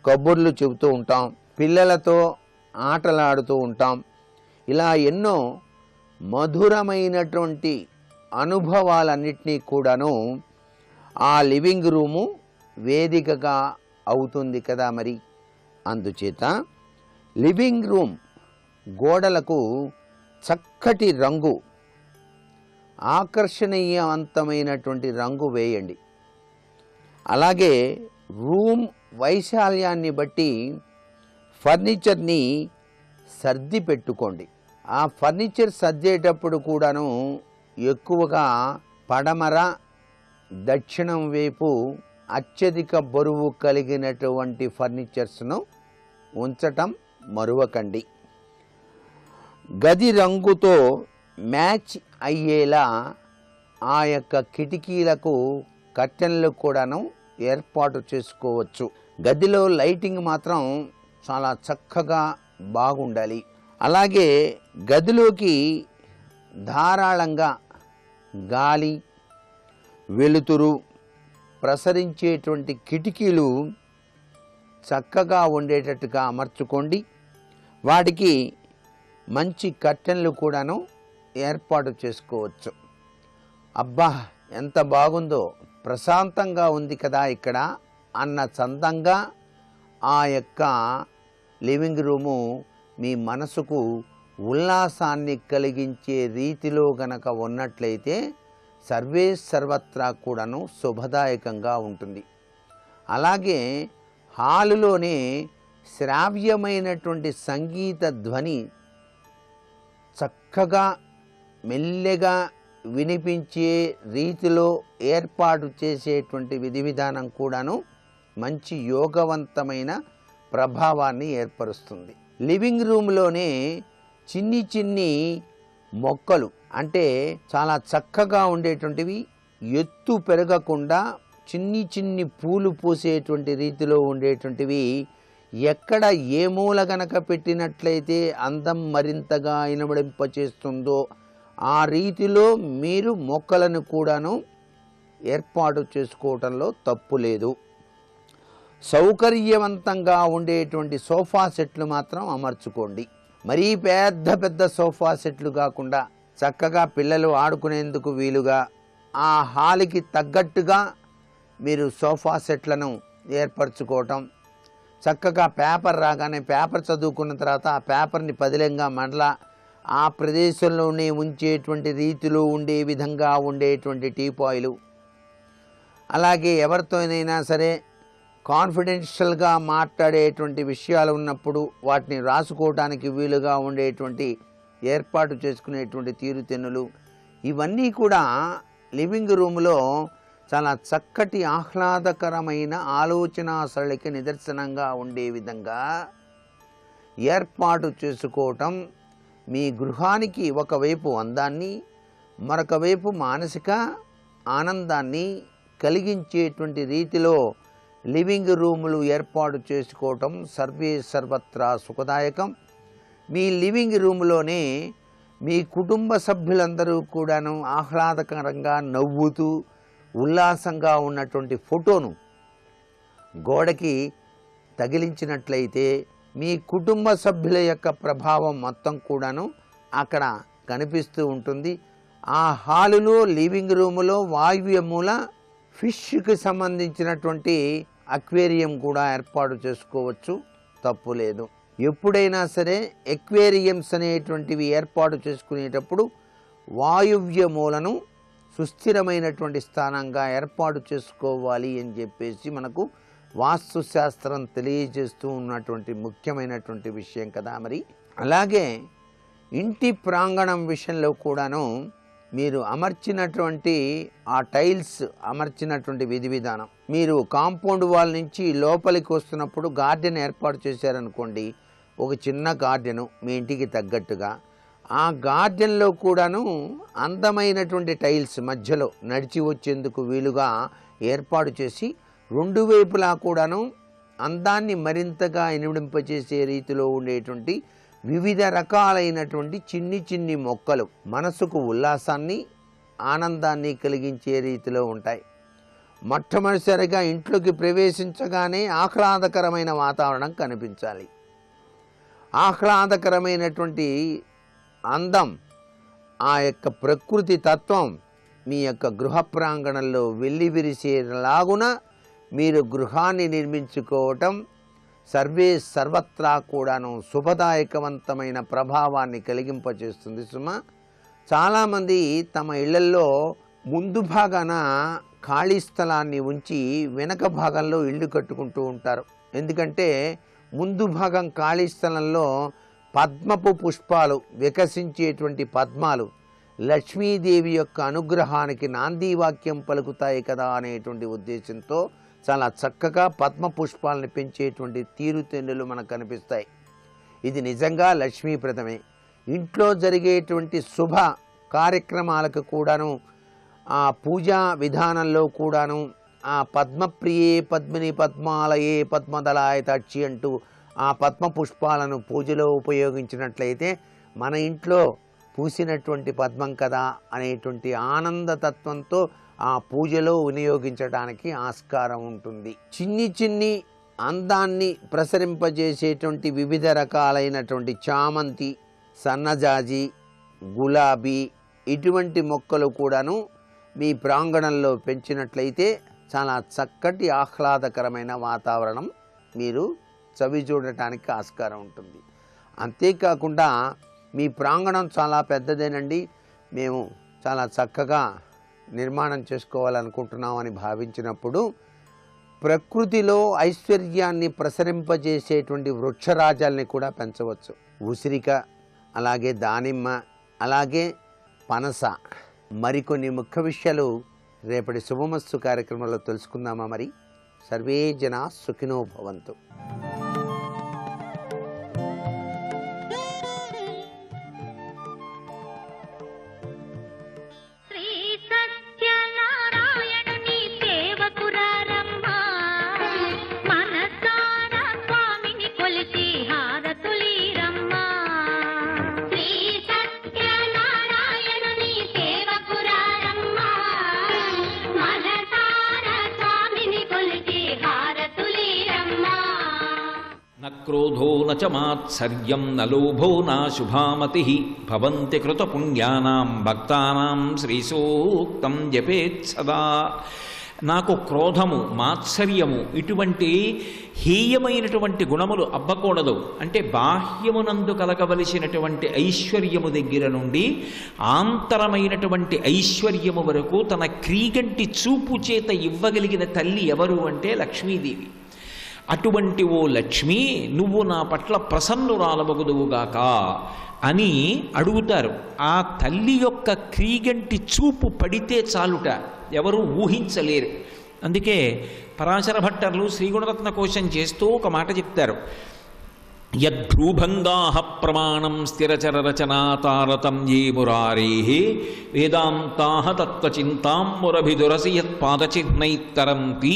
Speaker 2: కబుర్లు చెబుతూ ఉంటాం, పిల్లలతో ఆటలాడుతూ ఉంటాం. ఇలా ఎన్నో మధురమైనటువంటి అనుభవాలన్నిటినీ కూడాను ఆ లివింగ్ రూము వేదికగా అవుతుంది కదా. మరి అందుచేత లివింగ్ రూమ్ గోడలకు చక్కటి రంగు, ఆకర్షణీయవంతమైనటువంటి రంగు వేయండి. అలాగే రూమ్ వైశాల్యాన్ని బట్టి ఫర్నిచర్ని సర్ది పెట్టుకోండి. ఆ ఫర్నిచర్ సర్దేటప్పుడు కూడాను ఎక్కువగా పడమర, దక్షిణం వైపు అత్యధిక బరువు కలిగినటువంటి ఫర్నిచర్స్ను ఉంచటం మరువకండి. గది రంగుతో మ్యాచ్ అయ్యేలా ఆ యొక్క కిటికీలకు కర్టెన్లు కూడాను ఏర్పాటు చేసుకోవచ్చు. గదిలో లైటింగ్ మాత్రం చాలా చక్కగా బాగుండాలి. అలాగే గదిలోకి ధారాళంగా గాలి, వెలుతురు ప్రసరించేటువంటి కిటికీలు చక్కగా ఉండేటట్టుగా అమర్చుకోండి. వాటికి మంచి కర్టెన్లు కూడాను ఏర్పాటు చేసుకోవచ్చు. అబ్బా ఎంత బాగుందో, ప్రశాంతంగా ఉంది కదా ఇక్కడ అన్న చందంగా ఆ యొక్క లివింగ్ రూము మీ మనసుకు ఉల్లాసాన్ని కలిగించే రీతిలో గనక ఉన్నట్లయితే సర్వే సర్వత్రా కూడాను శుభదాయకంగా ఉంటుంది. అలాగే హాలులోనే శ్రావ్యమైనటువంటి సంగీత ధ్వని చక్కగా మెల్లగా వినిపించే రీతిలో ఏర్పాటు చేసేటువంటి విధి విధానం కూడాను మంచి యోగవంతమైన ప్రభావాన్ని ఏర్పరుస్తుంది. లివింగ్ రూమ్లోనే చిన్ని చిన్ని మొక్కలు, అంటే చాలా చక్కగా ఉండేటువంటివి, ఎత్తు పెరగకుండా చిన్ని చిన్ని పూలు పూసేటువంటి రీతిలో ఉండేటువంటివి ఎక్కడ ఏ మూల గనక పెట్టినట్లయితే అందం మరింతగా ఇనబడింపచేస్తుందో ఆ రీతిలో మీరు మొక్కలను కూడాను ఏర్పాటు చేసుకోవటంలో తప్పు లేదు. సౌకర్యవంతంగా ఉండేటువంటి సోఫా సెట్లు మాత్రం అమర్చుకోండి. మరీ పెద్ద పెద్ద సోఫా సెట్లు కాకుండా చక్కగా పిల్లలు ఆడుకునేందుకు వీలుగా ఆ హాల్కి తగ్గట్టుగా మీరు సోఫా సెట్లను ఏర్పరచుకోవటం. చక్కగా పేపర్ రాగానే పేపర్ చదువుకున్న తర్వాత ఆ పేపర్ని పదిలంగా మరలా ఆ ప్రదేశంలోనే ఉంచేటువంటి రీతిలో ఉండే విధంగా ఉండేటువంటి టీపాయిలు, అలాగే ఎవరితోనైనా సరే కాన్ఫిడెన్షియల్గా మాట్లాడేటువంటి విషయాలు ఉన్నప్పుడు వాటిని రాసుకోవడానికి వీలుగా ఉండేటువంటి ఏర్పాటు చేసుకునేటువంటి తీరుతెన్నులు, ఇవన్నీ కూడా లివింగ్ రూమ్లో చాలా చక్కటి ఆహ్లాదకరమైన ఆలోచన సరళికి నిదర్శనంగా ఉండే విధంగా ఏర్పాటు చేసుకోవటం మీ గృహానికి ఒకవైపు అందాన్ని, మరొక వైపు మానసిక ఆనందాన్ని కలిగించేటువంటి రీతిలో లివింగ్ రూములు ఏర్పాటు చేసుకోవటం సర్వే సర్వత్రా సుఖదాయకం. మీ లివింగ్ రూములోనే మీ కుటుంబ సభ్యులందరూ కూడాను ఆహ్లాదకరంగా నవ్వుతూ ఉల్లాసంగా ఉన్నటువంటి ఫోటోను గోడకి తగిలించినట్లయితే మీ కుటుంబ సభ్యుల యొక్క ప్రభావం మొత్తం కూడాను అక్కడ కనిపిస్తూ ఉంటుంది. ఆ హాలులో లివింగ్ రూములో వాయువ్య మూల ఫిష్కి సంబంధించినటువంటి అక్వేరియం కూడా ఏర్పాటు చేసుకోవచ్చు, తప్పు లేదు. ఎప్పుడైనా సరే ఎక్వేరియంస్ అనేటువంటివి ఏర్పాటు చేసుకునేటప్పుడు వాయువ్య మూలను సుస్థిరమైనటువంటి స్థానంగా ఏర్పాటు చేసుకోవాలి అని చెప్పేసి మనకు వాస్తుశాస్త్రం తెలియజేస్తూ ఉన్నటువంటి ముఖ్యమైనటువంటి విషయం కదా. మరి అలాగే ఇంటి ప్రాంగణం విషయంలో కూడాను మీరు అమర్చినటువంటి ఆ టైల్స్ అమర్చినటువంటి విధి విధానం, మీరు కాంపౌండ్ వాల్ నుంచి లోపలికి వస్తున్నప్పుడు గార్డెన్ ఏర్పాటు చేశారనుకోండి, ఒక చిన్న గార్డెను మీ ఇంటికి తగ్గట్టుగా, ఆ గార్డెన్లో కూడాను అందమైనటువంటి టైల్స్ మధ్యలో నడిచి వచ్చేందుకు వీలుగా ఏర్పాటు చేసి 2 వైపులా కూడాను అందాన్ని మరింతగా ఇనుడింపచేసే రీతిలో ఉండేటువంటి వివిధ రకాలైనటువంటి చిన్ని మొక్కలు మనసుకు ఉల్లాసాన్ని, ఆనందాన్ని కలిగించే రీతిలో ఉంటాయి. మొట్టమొదటిసారిగా ఇంట్లోకి ప్రవేశించగానే ఆహ్లాదకరమైన వాతావరణం కనిపించాలి. ఆహ్లాదకరమైనటువంటి అందం, ఆ యొక్క ప్రకృతి తత్వం మీ యొక్క గృహ ప్రాంగణంలో వెల్లివిరిసేలాగున మీరు గృహాన్ని నిర్మించుకోవటం సర్వత్రా కూడాను శుభదాయకవంతమైన ప్రభావాన్ని కలిగింపచేస్తుంది సుమ. చాలామంది తమ ఇళ్లల్లో ముందు భాగాన ఖాళీ స్థలాన్ని ఉంచి వెనక భాగంలో ఇల్లు కట్టుకుంటూ ఉంటారు. ఎందుకంటే ముందు భాగం ఖాళీ స్థలంలో పద్మపు పుష్పాలు వికసించేటువంటి పద్మాలు లక్ష్మీదేవి యొక్క అనుగ్రహానికి నాంది వాక్యం పలుకుతాయి కదా అనేటువంటి ఉద్దేశంతో చాలా చక్కగా పద్మ పుష్పాలను పెంచేటువంటి తీరుతెన్నులు మనకు కనిపిస్తాయి. ఇది నిజంగా లక్ష్మీప్రదమే. ఇంట్లో జరిగేటువంటి శుభ కార్యక్రమాలకు కూడాను, ఆ పూజా విధానంలో కూడాను ఆ పద్మప్రియే పద్మిని పద్మాలయే పద్మదళాయ తాక్షి అంటూ ఆ పద్మ పుష్పాలను పూజలో ఉపయోగించినట్లయితే మన ఇంట్లో పూసినటువంటి పద్మం కదా అనేటువంటి ఆనందతత్వంతో ఆ పూజలో వినియోగించడానికి ఆస్కారం ఉంటుంది. చిన్ని అందాన్ని ప్రసరింపజేసేటువంటి వివిధ రకాలైనటువంటి చామంతి, సన్నజాజి, గులాబీ ఇటువంటి మొక్కలు కూడాను మీ ప్రాంగణంలో పెంచినట్లయితే చాలా చక్కటి ఆహ్లాదకరమైన వాతావరణం మీరు చవి చూడటానికి ఆస్కారం ఉంటుంది. అంతేకాకుండా మీ ప్రాంగణం చాలా పెద్దదేనండి, మేము చాలా చక్కగా నిర్మాణం చేసుకోవాలనుకుంటున్నామని భావించినప్పుడు ప్రకృతిలో ఐశ్వర్యాన్ని ప్రసరింపజేసేటువంటి వృక్షరాజాలని కూడా పెంచవచ్చు. ఉసిరిక, అలాగే దానిమ్మ, అలాగే పనస. మరికొన్ని ముఖ్య విషయాలు రేపటి శుభమస్తు కార్యక్రమంలో తెలుసుకుందామా? మరి సర్వే జనా సుఖినో భవంతు.
Speaker 3: క్రోధో నచ మాత్సర్యం న లోభో నా శుభామతి భవంతి కృతపుణ్యానాం భక్తానాం శ్రీసూక్తం జపేత్ సదా. నాకు క్రోధము, మాత్సర్యము ఇటువంటి హేయమైనటువంటి గుణములు అబ్బకూడదు. అంటే బాహ్యమునందు కలగవలసినటువంటి ఐశ్వర్యము దగ్గర నుండి ఆంతరమైనటువంటి ఐశ్వర్యము వరకు తన క్రీగంటి చూపు చేత ఇవ్వగలిగిన తల్లి ఎవరు అంటే లక్ష్మీదేవి. అటువంటి ఓ లక్ష్మి, నువ్వు నా పట్ల ప్రసన్నురాలవగుదువుగాక అని అడుగుతారు. ఆ తల్లి యొక్క క్రీగంటి చూపు పడితే చాలుట, ఎవరు ఊహించలేరు. అందుకే పరాశర భట్టర్లు శ్రీగుణరత్న కోశం చేస్తూ ఒక మాట చెప్తారు. యద్భ్రూభంగాః ప్రమాణం స్థిరచరరచనాతారతం యే మురారేః వేదాంతాః తత్వచింతాం మురభిదురసి యత్పాదచిహ్నైత్తరంతి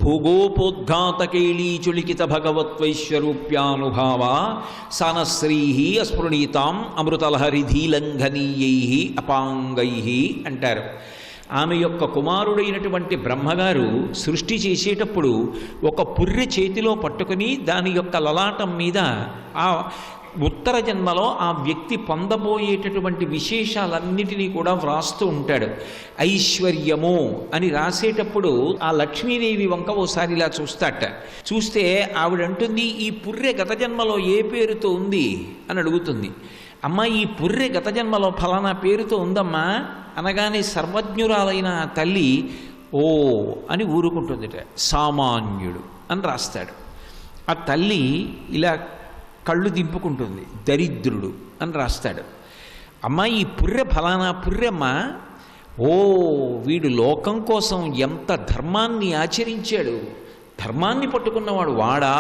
Speaker 3: భోగోపోద్ఘాతకేళీచులికిత భగవత్వైశ్వరూప్యానుభావా సానశ్రీః అస్పృణీతాం అమృతలహరిధీలంఘనీయైః అపాంగైః అంటారు. ఆమె యొక్క కుమారుడైనటువంటి బ్రహ్మగారు సృష్టి చేసేటప్పుడు ఒక పుర్రె చేతిలో పట్టుకుని దాని యొక్క లలాటం మీద ఆ ఉత్తర జన్మలో ఆ వ్యక్తి పొందబోయేటటువంటి విశేషాలన్నిటినీ కూడా వ్రాస్తూ ఉంటాడు. ఐశ్వర్యము అని రాసేటప్పుడు ఆ లక్ష్మీదేవి వంక ఓసారి ఇలా చూస్తాట. చూస్తే ఆవిడంటుంది, ఈ పుర్రె గత జన్మలో ఏ పేరుతో ఉంది అని అడుగుతుంది. అమ్మ, ఈ పుర్రె గత జన్మలో ఫలానా పేరుతో ఉందమ్మా అనగానే సర్వజ్ఞురాలైన తల్లి ఓ అని ఊరుకుంటుందిట. సామాన్యుడు అని రాస్తాడు. ఆ తల్లి ఇలా కళ్ళు దింపుకుంటుంది. దరిద్రుడు అని రాస్తాడు. అమ్మ, ఈ పుర్రె ఫలానా పుర్రెమ్మ, ఓ వీడు లోకం కోసం ఎంత ధర్మాన్ని ఆచరించాడు, ధర్మాన్ని పట్టుకున్నవాడు వాడా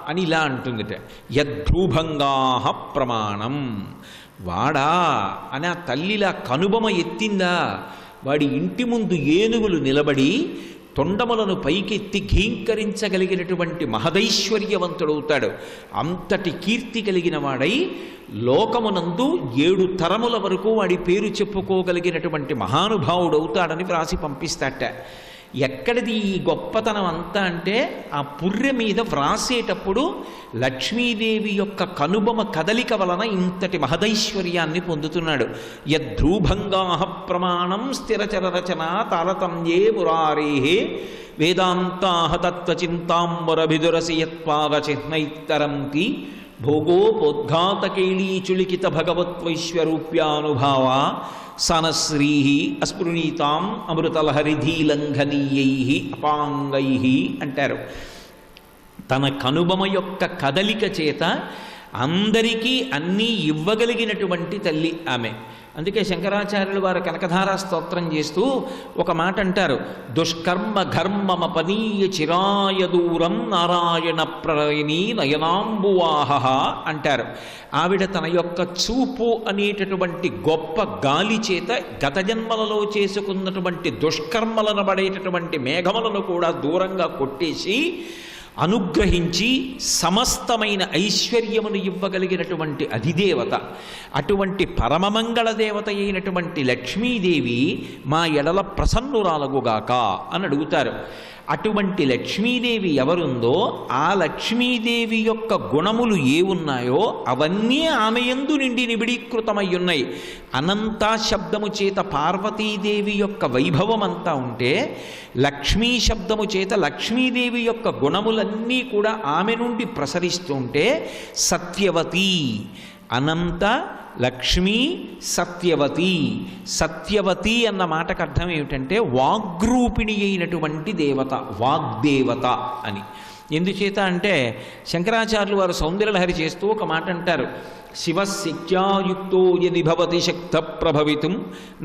Speaker 3: అని ఇలా అంటుందిట. యద్భ్రూభంగాః ప్రమాణం. వాడా అని ఆ తల్లిలా కనుబొమ ఎత్తిందా, వాడి ఇంటి ముందు ఏనుగులు నిలబడి తొండములను పైకెత్తి ఘీంకరించగలిగినటువంటి మహదైశ్వర్యవంతుడవుతాడు. అంతటి కీర్తి కలిగిన వాడై లోకమునందు 7 తరముల వరకు వాడి పేరు చెప్పుకోగలిగినటువంటి మహానుభావుడవుతాడని వ్రాసి పంపిస్తాట. ఎక్కడిది ఈ గొప్పతనం అంతా అంటే ఆ పుర్రె మీద వ్రాసేటప్పుడు లక్ష్మీదేవి యొక్క కనుబొమ కదలిక వలన ఇంతటి మహదైశ్వర్యాన్ని పొందుతున్నాడు. యద్భ్రూభంగాః ప్రమాణం స్థిరచర రచన తారతమ్యే మురారేః వేదాంతాః తత్వచింతాంబరభిదురసి యత్పాదచిహ్నైత్తరంతి భోగోపోద్ఘాతకేళీచులికిత భగవద్వైశ్వరూప్యానుభావ సనశ్రీ అస్పృణీతాం అమృతలహరిధీలంఘనీయై అపాంగై అంటారు. తన కనుబొమ యొక్క కదలిక చేత అందరికీ అన్నీ ఇవ్వగలిగినటువంటి తల్లి ఆమె. అందుకే శంకరాచార్యులు వారు కనకధారా స్తోత్రం చేస్తూ ఒక మాట అంటారు, దుష్కర్మ ఘర్మమపనీయ చిరాయ దూరం నారాయణ ప్రళయిని నయనాంబువాహ అంటారు. ఆవిడ తన యొక్క చూపు అనేటటువంటి గొప్ప గాలి చేత గత జన్మలలో చేసుకున్నటువంటి దుష్కర్మలను పడేటటువంటి మేఘములను కూడా దూరంగా కొట్టేసి అనుగ్రహించి సమస్తమైన ఐశ్వర్యమును ఇవ్వగలిగినటువంటి అధిదేవత. అటువంటి పరమమంగళ దేవత అయినటువంటి లక్ష్మీదేవి మా ఎడల ప్రసన్నురాలగుగాక అని అడుగుతారు. అటువంటి లక్ష్మీదేవి ఎవరుందో ఆ లక్ష్మీదేవి యొక్క గుణములు ఏ ఉన్నాయో అవన్నీ ఆమె యందు నిండి నిబిడీకృతమై ఉన్నాయి. అనంత శబ్దము చేత పార్వతీదేవి యొక్క వైభవం అంతా ఉంటే లక్ష్మీ శబ్దము చేత లక్ష్మీదేవి యొక్క గుణములన్నీ కూడా ఆమె నుండి ప్రసరిస్తూ ఉంటే సత్యవతి అనంత లక్ష్మీ సత్యవతి. సత్యవతి అన్న మాటకు అర్థం ఏమిటంటే వాగ్రూపిణి అయినటువంటి దేవత, వాగ్దేవత అని. ఎందుచేత అంటే శంకరాచార్యులు వారు సౌందర్యలహరి చేస్తూ ఒక మాట అంటారు, శివశక్త్యాయుక్తో యది భవతి శక్త ప్రభవితుం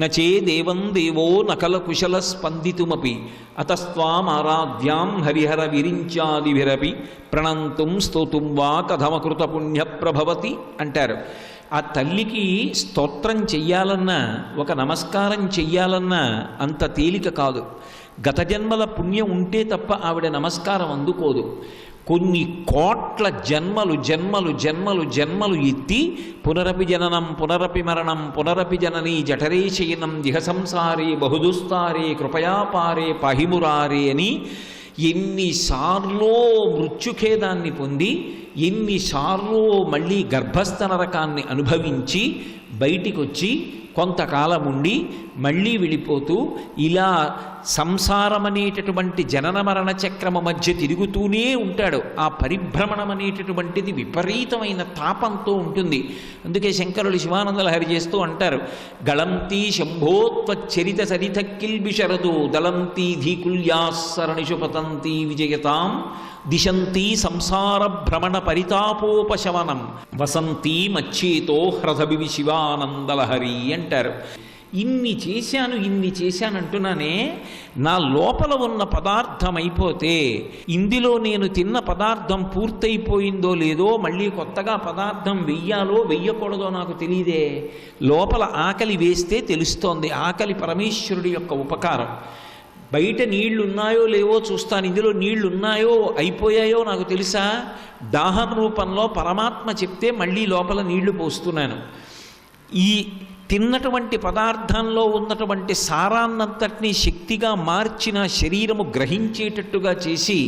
Speaker 3: నచే దేవం దేవో నకల కుశల స్పందితుమపి అతస్త్వామారాధ్యాం హరిహర విరించాదిభిరపి ప్రణంతుం స్తోతుం వా కథమకృత పుణ్య ప్రభవతి అంటారు. ఆ తల్లికి స్తోత్రం చెయ్యాలన్నా ఒక నమస్కారం చెయ్యాలన్నా అంత తేలిక కాదు. గత జన్మల పుణ్యం ఉంటే తప్ప ఆవిడ నమస్కారం అందుకోదు. కొన్ని కోట్ల జన్మలు జన్మలు జన్మలు జన్మలు ఎత్తి పునరపి జననం పునరపి మరణం పునరపి జననీ జఠరే శయనం దిహ సంసారే బహుదుస్తారే కృపయాపారే పాహిమురారే అని ఎన్నిసార్లో మృత్యుఖేదాన్ని పొంది ఎన్నిసార్లు మళ్ళీ గర్భస్థ నరకాన్ని అనుభవించి బయటికి వచ్చి కొంతకాలం ఉండి మళ్ళీ వెళ్ళిపోతూ ఇలా సంసారం అనేటటువంటి జనన మరణ చక్రమ మధ్య తిరుగుతూనే ఉంటాడు. ఆ పరిభ్రమణం అనేటటువంటిది విపరీతమైన తాపంతో ఉంటుంది. అందుకే శంకరులు శివానందలహరి చేస్తూ అంటారు, గళంతీ శంభోత్వచ్చరిత సరిత కిల్బిషరదు దళంతీ ధీకుల్యాసరణిషు పతంతీ విజయతాం దిశంతీ సంసార భ్రమణ పరితాపోపశమనం వసంతీ మచ్చేతో హ్రదభివి శివానందలహరి అంటారు. ఇన్ని చేశాను అంటున్నానే, నా లోపల ఉన్న పదార్థం అయిపోతే ఇందులో నేను తిన్న పదార్థం పూర్తయిపోయిందో లేదో మళ్ళీ కొత్తగా పదార్థం వెయ్యాలో వెయ్యకూడదో నాకు తెలియదే. లోపల ఆకలి వేస్తే తెలుస్తోంది. ఆకలి పరమేశ్వరుడి యొక్క ఉపకారం. బయట నీళ్లున్నాయో లేవో చూస్తాను, ఇందులో నీళ్లున్నాయో అయిపోయాయో నాకు తెలుసా. దాహం రూపంలో పరమాత్మ చెప్తే మళ్ళీ లోపల నీళ్లు పోస్తున్నాను. ఈ తిన్నటువంటి పదార్థంలో ఉన్నటువంటి సారాన్నంతటినీ శక్తిగా మార్చిన శరీరము గ్రహించేటట్టుగా చేసి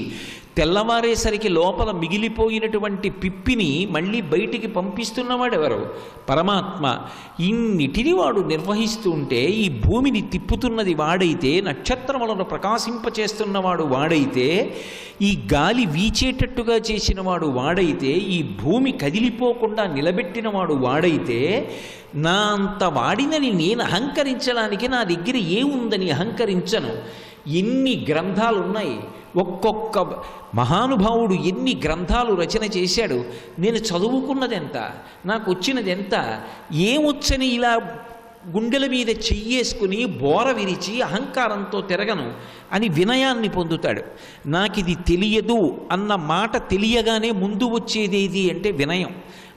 Speaker 3: తెల్లవారేసరికి లోపల మిగిలిపోయినటువంటి పిప్పిని మళ్ళీ బయటికి పంపిస్తున్నవాడు ఎవరు? పరమాత్మ. ఇన్నిటిని వాడు నిర్వహిస్తూ ఉంటే ఈ భూమిని తిప్పుతున్నది వాడైతే, నక్షత్రములను ప్రకాశింపచేస్తున్నవాడు వాడైతే, ఈ గాలి వీచేటట్టుగా చేసిన వాడు వాడైతే, ఈ భూమి కదిలిపోకుండా నిలబెట్టినవాడు వాడైతే, నా అంత వాడినని నేను అహంకరించడానికి నా దగ్గర ఏముందని అహంకరించను. ఎన్ని గ్రంథాలు ఉన్నాయి, ఒక్కొక్క మహానుభావుడు ఎన్ని గ్రంథాలు రచన చేశాడు. నేను చదువుకున్నది ఎంత, నాకు వచ్చినది ఎంత, ఏమొచ్చని ఇలా గుండెల మీద చెయ్యేసుకుని బోర విరిచి అహంకారంతో తిరగను అని వినయాన్ని పొందుతాడు. నాకు ఇది తెలియదు అన్న మాట తెలియగానే ముందు వచ్చేదేది అంటే వినయం.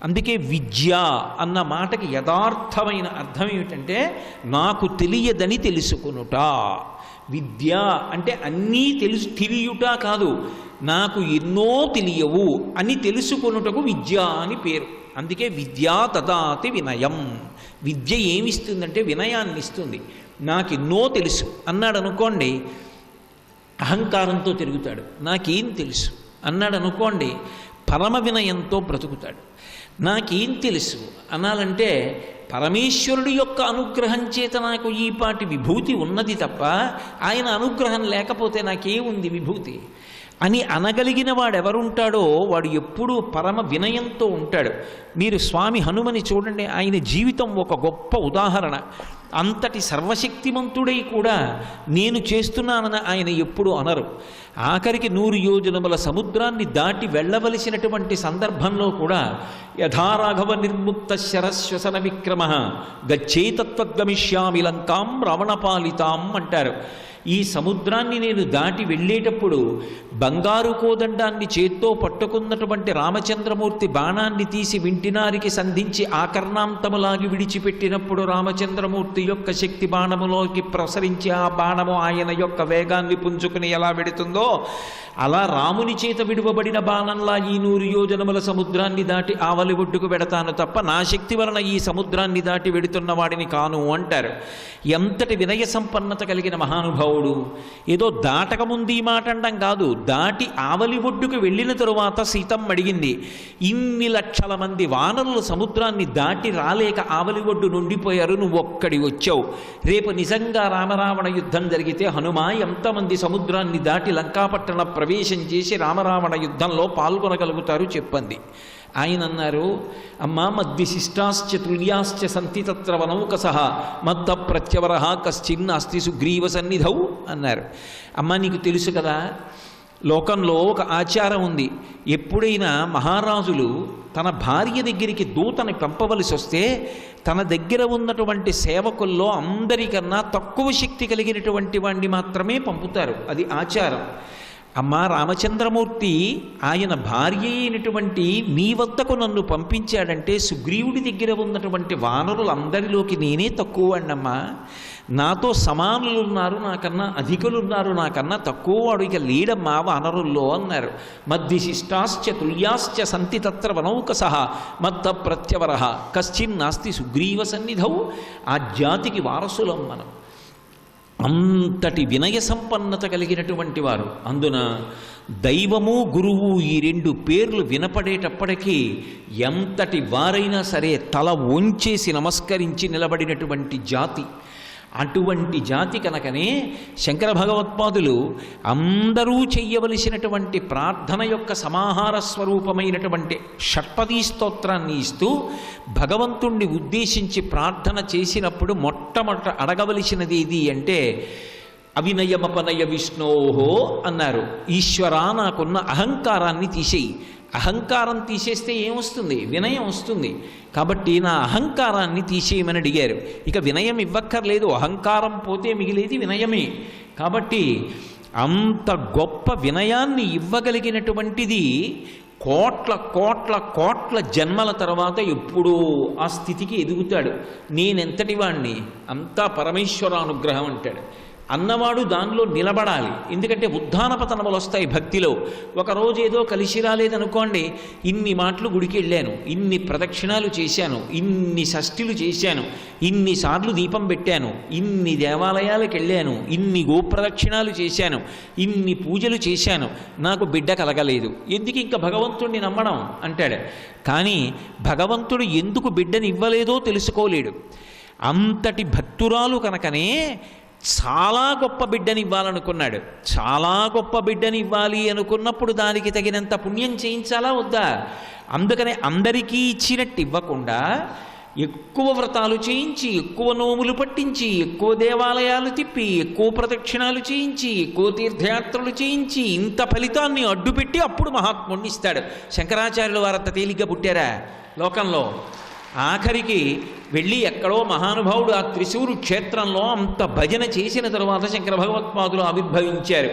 Speaker 3: అందుకే విద్య అన్న మాటకి యథార్థమైన అర్థం ఏమిటంటే నాకు తెలియదని తెలుసుకొనుట. విద్య అంటే అన్నీ తెలియుట కాదు, నాకు ఎన్నో తెలియవు అని తెలుసుకొనుటకు విద్య అని పేరు. అందుకే విద్యా దదాతి వినయం. విద్య ఏమిస్తుందంటే వినయాన్ని ఇస్తుంది. నాకెన్నో తెలుసు అన్నాడు అనుకోండి, అహంకారంతో తిరుగుతాడు. నాకేం తెలుసు అన్నాడు అనుకోండి, పరమ వినయంతో బ్రతుకుతాడు. నాకేం తెలుసు అనాలంటే పరమేశ్వరుడి యొక్క అనుగ్రహం చేత నాకు ఈపాటి విభూతి ఉన్నది తప్ప ఆయన అనుగ్రహం లేకపోతే నాకేముంది విభూతి అని అనగలిగిన వాడెవరుంటాడో వాడు ఎప్పుడూ పరమ వినయంతో ఉంటాడు. మీరు స్వామి హనుమని చూడండి, ఆయన జీవితం ఒక గొప్ప ఉదాహరణ. అంతటి సర్వశక్తిమంతుడై కూడా నేను చేస్తున్నానని ఆయన ఎప్పుడూ అనరు. ఆఖరికి 100 యోజనముల సముద్రాన్ని దాటి వెళ్ళవలసినటువంటి సందర్భంలో కూడా యథారాఘవ నిర్ముక్త శరశ్వసన విక్రమ గచ్చేతత్వగమిష్యామి లంకాం రావణపాలితాం అంటారు. ఈ సముద్రాన్ని నేను దాటి వెళ్ళేటప్పుడు బంగారు కోదండాన్ని చేత్తో పట్టుకున్నటువంటి రామచంద్రమూర్తి బాణాన్ని తీసి వింటినారికి సంధించి ఆకర్ణాంతములాగి విడిచిపెట్టినప్పుడు రామచంద్రమూర్తి యొక్క శక్తి బాణములోకి ప్రసరించి ఆ బాణము ఆయన యొక్క వేగాన్ని పుంజుకుని ఎలా వెడుతుందో అలా రాముని చేత విడువబడిన బాణంలా ఈ 100 యోజనముల సముద్రాన్ని దాటి ఆవలి ఒడ్డుకు వెడతాను తప్ప నా శక్తి వలన ఈ సముద్రాన్ని దాటి వెడుతున్న వాడిని కాను అంటారు. ఎంతటి వినయ సంపన్నత కలిగిన మహానుభావుడు! ఏదో దాటకముందు ఈ మాట అనడం కాదు, దాటి ఆవలి ఒడ్డుకు వెళ్ళిన తరువాత సీతమ్మ అడిగింది, ఇన్ని లక్షల మంది వానరులు సముద్రాన్ని దాటి రాలేక ఆవలి ఒడ్డు నుండిపోయారు, నువ్వు ఒక్కడి వచ్చావు. రేపు నిజంగా రామరావణ యుద్ధం జరిగితే హనుమ ఎంతమంది సముద్రాన్ని దాటి లంకాపట్టణ ప్రవేశం చేసి రామరావణ యుద్ధంలో పాల్గొనగలుగుతారు చెప్పండి. ఆయన అన్నారు, అమ్మా మద్విశిష్టాశ్చ తుల్యాశ్చ సంతి తత్ర వనౌకసః మద్ద ప్రత్యవర కశ్చిన్నాస్తి సుగ్రీవ సన్నిధౌ అన్నారు. అమ్మ నీకు తెలుసు కదా, లోకంలో ఒక ఆచారం ఉంది. ఎప్పుడైనా మహారాజులు తన భార్య దగ్గరికి దూతని పంపవలసి వస్తే తన దగ్గర ఉన్నటువంటి సేవకుల్లో అందరికన్నా తక్కువ శక్తి కలిగినటువంటి వాడిని మాత్రమే పంపుతారు. అది ఆచారం. అమ్మా రామచంద్రమూర్తి ఆయన భార్య అయినటువంటి మీ వద్దకు నన్ను పంపించాడంటే సుగ్రీవుడి దగ్గర ఉన్నటువంటి వానరులందరిలోకి నేనే తక్కువ వాడినమ్మా. నాతో సమానులు ఉన్నారు, నాకన్నా అధికులు ఉన్నారు, నాకన్నా తక్కువ వాడు ఇక లేడమ్మా వానరుల్లో అన్నారు. మద్విశిష్టాశ్చ తుల్యాశ్చ సంతి తత్ర వనౌకసః మద్ద ప్రత్యవర కశ్చిన్నాస్తి సుగ్రీవ సన్నిధౌ. ఆ జాతికి వారసులం మనం. అంతటి వినయ సంపన్నత కలిగినటువంటి వారు. అందున దైవము గురువు ఈ 2 పేర్లు వినపడేటప్పటికీ ఎంతటి వారైనా సరే తల వంచేసి నమస్కరించి నిలబడినటువంటి జాతి. అటువంటి జాతి కనుకనే శంకర భగవత్పాదులు అందరూ చెయ్యవలసినటువంటి ప్రార్థన యొక్క సమాహార స్వరూపమైనటువంటి షట్పదీ స్తోత్రాన్ని ఇస్తూ భగవంతుణ్ణి ఉద్దేశించి ప్రార్థన చేసినప్పుడు మొట్టమొదట అడగవలసినది ఏది అంటే అవినయమపనయ విష్ణోహో అన్నారు. ఈశ్వరా నాకున్న అహంకారాన్ని తీసేయి. అహంకారం తీసేస్తే ఏమొస్తుంది? వినయం వస్తుంది. కాబట్టి నా అహంకారాన్ని తీసేయమని అడిగారు. ఇక వినయం ఇవ్వక్కర్లేదు, అహంకారం పోతే మిగిలేది వినయమే. కాబట్టి అంత గొప్ప వినయాన్ని ఇవ్వగలిగినటువంటిది కోట్ల కోట్ల కోట్ల జన్మల తర్వాత ఎప్పుడూ ఆ స్థితికి ఎదుగుతాడు. నేనెంతటి వాణ్ణి, అంతా పరమేశ్వరానుగ్రహం అంటాడు. అన్నవాడు దానిలో నిలబడాలి. ఎందుకంటే ఉద్ధాన పతనములు వస్తాయి భక్తిలో. ఒకరోజు ఏదో కలిసి రాలేదనుకోండి, ఇన్ని మాటలు గుడికి వెళ్ళాను, ఇన్ని ప్రదక్షిణాలు చేశాను, ఇన్ని షష్ఠులు చేశాను, ఇన్నిసార్లు దీపం పెట్టాను, ఇన్ని దేవాలయాలకు వెళ్ళాను, ఇన్ని గోప్రదక్షిణాలు చేశాను, ఇన్ని పూజలు చేశాను, నాకు బిడ్డ కలగలేదు, ఎందుకు ఇంకా భగవంతుడిని నమ్మడం అంటాడు. కానీ భగవంతుడు ఎందుకు బిడ్డని ఇవ్వలేదో తెలుసుకోలేడు. అంతటి భక్తురాలు కనుకనే చాలా గొప్ప బిడ్డని ఇవ్వాలనుకున్నాడు. చాలా గొప్ప బిడ్డని ఇవ్వాలి అనుకున్నప్పుడు దానికి తగినంత పుణ్యం చేయించాలా వద్దా? అందుకనే అందరికీ ఇచ్చినట్టు ఇవ్వకుండా ఎక్కువ వ్రతాలు చేయించి, ఎక్కువ నోములు పట్టించి, ఎక్కువ దేవాలయాలు తిప్పి, ఎక్కువ ప్రదక్షిణాలు చేయించి, ఎక్కువ తీర్థయాత్రలు చేయించి ఇంత ఫలితాన్ని అడ్డుపెట్టి అప్పుడు మహాత్ముడిని ఇస్తాడు. శంకరాచార్యుల వారంత తేలిగ్గా పుట్టారా లోకంలో? ఆఖరికి వెళ్ళి ఎక్కడో మహానుభావుడు ఆ త్రిశూరు క్షేత్రంలో అంత భజన చేసిన తరువాత శంకర భగవత్పాదులు ఆవిర్భవించారు.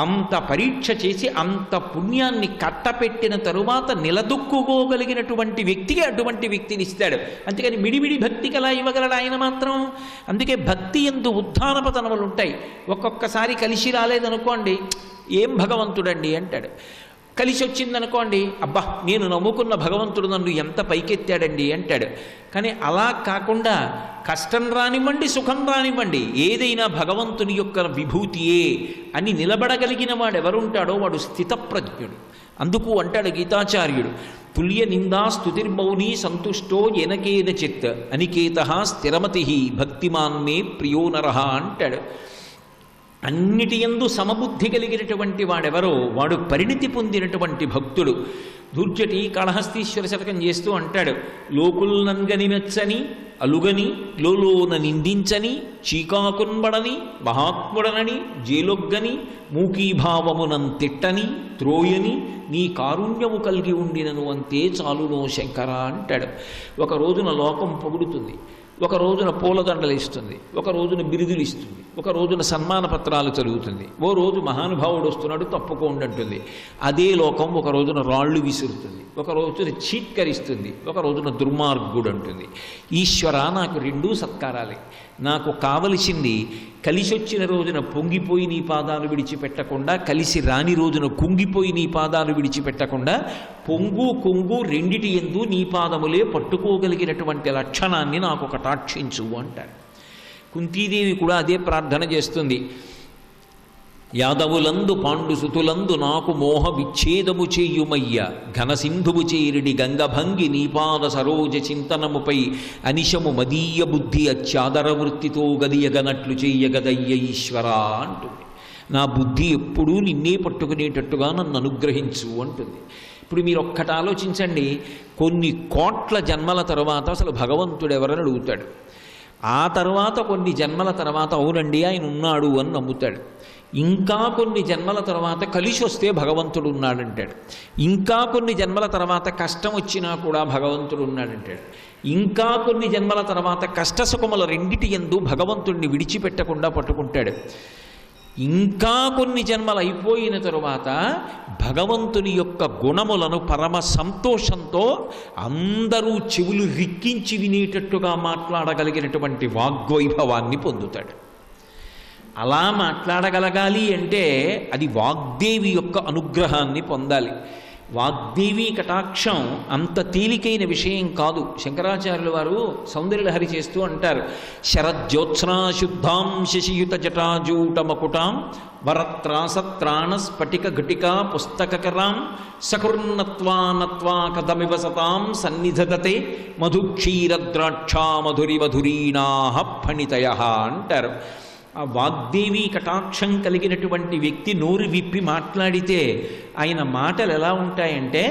Speaker 3: అంత పరీక్ష చేసి అంత పుణ్యాన్ని కట్టపెట్టిన తరువాత నిలదొక్కుకోగలిగినటువంటి వ్యక్తికి అటువంటి వ్యక్తిని ఇస్తాడు. అంతేకాని మిడిమిడి భక్తికి అలా ఇవ్వగలడు ఆయన మాత్రం. అందుకే భక్తి యందు ఉత్థానపతనములు ఉంటాయి. ఒక్కొక్కసారి కలిసి రాలేదనుకోండి, ఏం భగవంతుడండి అంటాడు. కలిసి వచ్చిందనుకోండి, అబ్బా నేను నమ్ముకున్న భగవంతుడు నన్ను ఎంత పైకెత్తాడండి అంటాడు. కానీ అలా కాకుండా కష్టం రానివ్వండి, సుఖం రానివ్వండి, ఏదైనా భగవంతుని యొక్క విభూతియే అని నిలబడగలిగిన వాడు ఎవరుంటాడో వాడు స్థితప్రజ్ఞుడు. అందుకు అంటాడు గీతాచార్యుడు, తుల్య నిందా స్తుతిర్మౌని సంతుష్టో ఎనకేనచిత్ అనికేత స్థిరమతి భక్తిమాన్ మే ప్రియో నరః అంటాడు. అన్నిటి యందు సమబుద్ధి కలిగినటువంటి వాడెవరో వాడు పరిణితి పొందినటువంటి భక్తుడు. దుర్జటి కాళహస్తీశ్వర శతకం చేస్తూ అంటాడు, లోకుల్నంగని మెచ్చని అలుగని లోలోన నిందించని చీకాకున్బడని మహాత్ముడనని జేలొగ్గని మూకీభావమునం తిట్టని త్రోయని నీ కారుణ్యము కలిగి ఉండినను అంతే చాలునో శంకర అంటాడు. ఒక రోజున లోకం పొగుడుతుంది, ఒక రోజున పూలదండలు ఇస్తుంది, ఒక రోజున బిరుదులు ఇస్తుంది, ఒక రోజున సన్మాన పత్రాలు చదువుతుంది, ఓ రోజు మహానుభావుడు వస్తున్నాడు తప్పుకోండి అంటుంది. అదే లోకం ఒక రోజున రాళ్ళు విసురుతుంది, ఒక రోజున చీత్కరిస్తుంది, ఒక రోజున దుర్మార్గుడు అంటుంది. ఈశ్వర నాకు రెండూ సత్కారాలే. నాకు కావలసింది కలిసి వచ్చిన రోజున పొంగిపోయి నీ పాదాలు విడిచిపెట్టకుండా, కలిసి రాని రోజున కుంగిపోయి నీ పాదాలు విడిచిపెట్టకుండా, పొంగు కొంగు రెండిటి యందు నీ పాదములే పట్టుకోగలిగినటువంటి లక్షణాన్ని నాకు కటాక్షించు అంటారు. కుంతీదేవి కూడా అదే ప్రార్థన చేస్తుంది. యాదవులందు పాండు సుతులందు నాకు మోహ విచ్ఛేదము చేయుమయ్య ఘనసింధువు చేరిడి గంగభంగి నీపాద సరోజ చింతనముపై అనిశము మదీయ బుద్ధి అత్యాదర వృత్తితో గదియగనట్లు చెయ్యగదయ్య ఈశ్వరా అంటుంది. నా బుద్ధి ఎప్పుడూ నిన్నే పట్టుకునేటట్టుగా నన్ను అనుగ్రహించు అంటుంది. ఇప్పుడు మీరు ఒక్కటి ఆలోచించండి, కొన్ని కోట్ల జన్మల తర్వాత అసలు భగవంతుడు ఎవరని అడుగుతాడు. ఆ తర్వాత కొన్ని జన్మల తర్వాత అవునండి ఆయన ఉన్నాడు అని నమ్ముతాడు. ఇంకా కొన్ని జన్మల తర్వాత కలిసి వస్తే భగవంతుడు ఉన్నాడంటాడు. ఇంకా కొన్ని జన్మల తర్వాత కష్టం వచ్చినా కూడా భగవంతుడు ఉన్నాడంటాడు. ఇంకా కొన్ని జన్మల తర్వాత కష్టసుఖముల రెండిటి యందు భగవంతుడిని విడిచిపెట్టకుండా పట్టుకుంటాడు. ఇంకా కొన్ని జన్మలు అయిపోయిన తరువాత భగవంతుని యొక్క గుణములను పరమ సంతోషంతో అందరూ చెవులు రిక్కించి వినేటట్టుగా మాట్లాడగలిగినటువంటి వాగ్వైభవాన్ని పొందుతాడు. అలా మాట్లాడగలగాలి అంటే అది వాగ్దేవి యొక్క అనుగ్రహాన్ని పొందాలి. వాగ్దేవి కటాక్షం అంత తేలికైన విషయం కాదు. శంకరాచార్యుల వారు సౌందర్యలహరి చేస్తూ అంటారు, శరజ్యోత్స్నా శుద్ధాం శశియుత జటాజూటమకుటాం వరత్రాసత్రాణ స్ఫటిక ఘటికా పుస్తకరాం సకృన్నత్వానత్వా కథమివ సతాం సన్నిధదతే మధుక్షీరద్రాక్షా మధురి మధురీణాః ఫణితయః అంటారు. ఆ వాగ్దేవి కటాక్షం కలిగినటువంటి వ్యక్తి నోరు విప్పి మాట్లాడితే ఆయన మాటలు ఎలా ఉంటాయంటే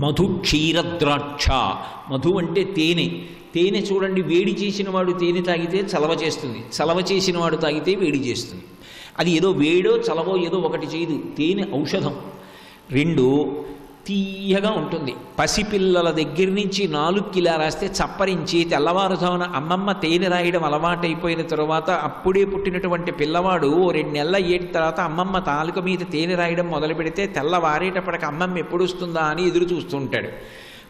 Speaker 3: మధు క్షీరద్రాక్ష. మధు అంటే తేనె. తేనె చూడండి, వేడి చేసిన వాడు తేనె తాగితే చలవ చేస్తుంది, చలవ చేసిన వాడు తాగితే వేడి చేస్తుంది. అది ఏదో వేడో చలవో ఏదో ఒకటి చేయదు, తేనె ఔషధం. రెండు, తీయగా ఉంటుంది. పసిపిల్లల దగ్గర నుంచి 4 కిలా రాస్తే చప్పరించి తెల్లవారుజామున అమ్మమ్మ తేనె రాయడం అలవాటైపోయిన తర్వాత అప్పుడే పుట్టినటువంటి పిల్లవాడు 2 నెలల ఏటి తర్వాత అమ్మమ్మ తాలూక మీద తేనె రాయడం మొదలు పెడితే తెల్లవారేటప్పటికి అమ్మమ్మ ఎప్పుడు వస్తుందా అని ఎదురు చూస్తుంటాడు.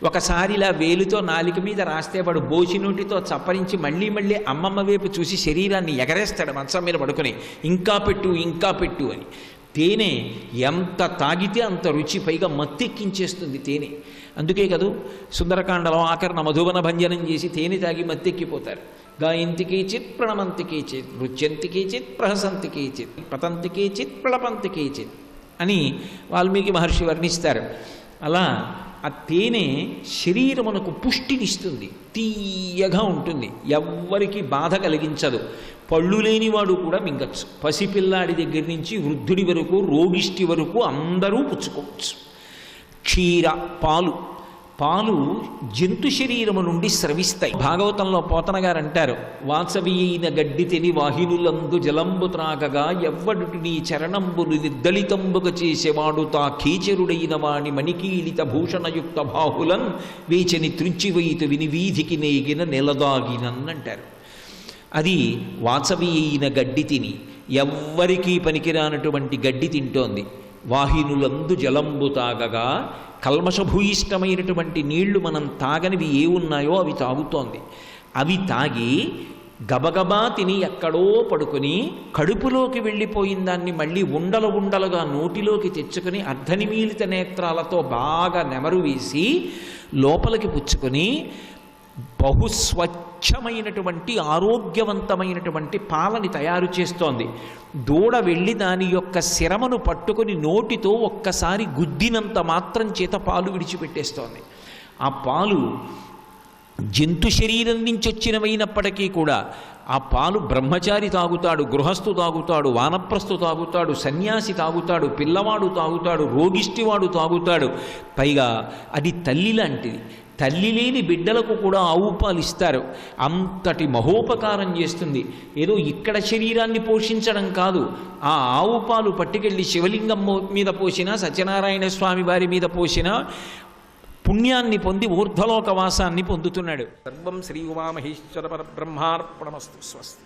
Speaker 3: ఒకసారి ఇలా వేలుతో నాలుక మీద రాస్తే వాడు బోచి నోటితో చప్పరించి మళ్ళీ మళ్ళీ అమ్మమ్మ వైపు చూసి శరీరాన్ని ఎగరేస్తాడు మంచం మీద పడుకుని, ఇంకా పెట్టు ఇంకా పెట్టు అని. తేనె ఎంత తాగితే అంత రుచి, పైగా మత్తెక్కించేస్తుంది తేనె. అందుకే కదూ సుందరకాండలో ఆఖరణ మధువన భంజనం చేసి తేనె తాగి మత్తెక్కిపోతారు. గాయంతికి చిత్ ప్రణమంతికి చిత్ నృత్యంతికి చిత్ ప్రహసంతికి చిత్ పతంతికి చిత్ ప్రణపంతికి చిత్ అని వాల్మీకి మహర్షి వర్ణిస్తారు. అలా ఆ తేనె శరీరమునకు పుష్టినిస్తుంది, తీయగా ఉంటుంది, ఎవ్వరికి బాధ కలిగించదు. పళ్ళు లేనివాడు కూడా మింగచ్చు. పసిపిల్లాడి దగ్గర నుంచి వృద్ధుడి వరకు, రోగిష్టి వరకు అందరూ పుచ్చుకోవచ్చు. క్షీర, పాలు. పాలు జంతు శరీరము నుండి స్రవిస్తాయి. భాగవతంలో పోతన గారు అంటారు, వాసవీయైన గడ్డి తిని వాహినులందు జలంబు త్రాగగా ఎవ్వడుటి నీ చరణంబులు నిర్దళితంబుగ చేసేవాడు తా కీచరుడైన వాణి మణికీలిత భూషణయుక్త బాహులన్ వేచని త్రుంచివైతు విని వీధికి నేగిన నెలదాగినన్ అంటారు. అది వాసవీయైన గడ్డి తిని ఎవ్వరికీ పనికిరానటువంటి గడ్డి తింటోంది. వాహినులందు జలంబు తాగగా, కల్మషభూయిష్టమైనటువంటి నీళ్లు మనం తాగనివి ఏ ఉన్నాయో అవి తాగుతోంది. అవి తాగి గబగబా తిని ఎక్కడో పడుకొని కడుపులోకి వెళ్ళిపోయిన దాన్ని మళ్ళీ ఉండలుగా నోటిలోకి తెచ్చుకొని అర్ధనిమీలిత నేత్రాలతో బాగా నెమరు వేసి లోపలికి పుచ్చుకొని బహుస్వచ్ఛమైనటువంటి ఆరోగ్యవంతమైనటువంటి పాలని తయారు చేస్తోంది. దూడ వెళ్ళి దాని యొక్క శిరమును పట్టుకొని నోటితో ఒక్కసారి గుద్దినంత మాత్రం చేత పాలు విడిచిపెట్టేస్తోంది. ఆ పాలు జంతు శరీరం నుంచి వచ్చినవైనప్పటికీ కూడా ఆ పాలు బ్రహ్మచారి తాగుతాడు, గృహస్థు తాగుతాడు, వానప్రస్థు తాగుతాడు, సన్యాసి తాగుతాడు, పిల్లవాడు తాగుతాడు, రోగిష్టివాడు తాగుతాడు. పైగా అది తల్లి లాంటిది. తల్లి లేని బిడ్డలకు కూడా ఆవు పాలు ఇస్తారు. అంతటి మహోపకారం చేస్తుంది. ఏదో ఇక్కడ శరీరాన్ని పోషించడం కాదు, ఆ ఆవు పాలు పట్టుకెళ్ళి శివలింగం మీద పోసినా, సత్యనారాయణ స్వామి వారి మీద పోసినా పుణ్యాన్ని పొంది ఊర్ధ్వలోక వాసాన్ని పొందుతున్నాడు. సర్వం శ్రీ ఉమామహేశ్వర పరబ్రహ్మార్పణమస్తు. స్వస్తి.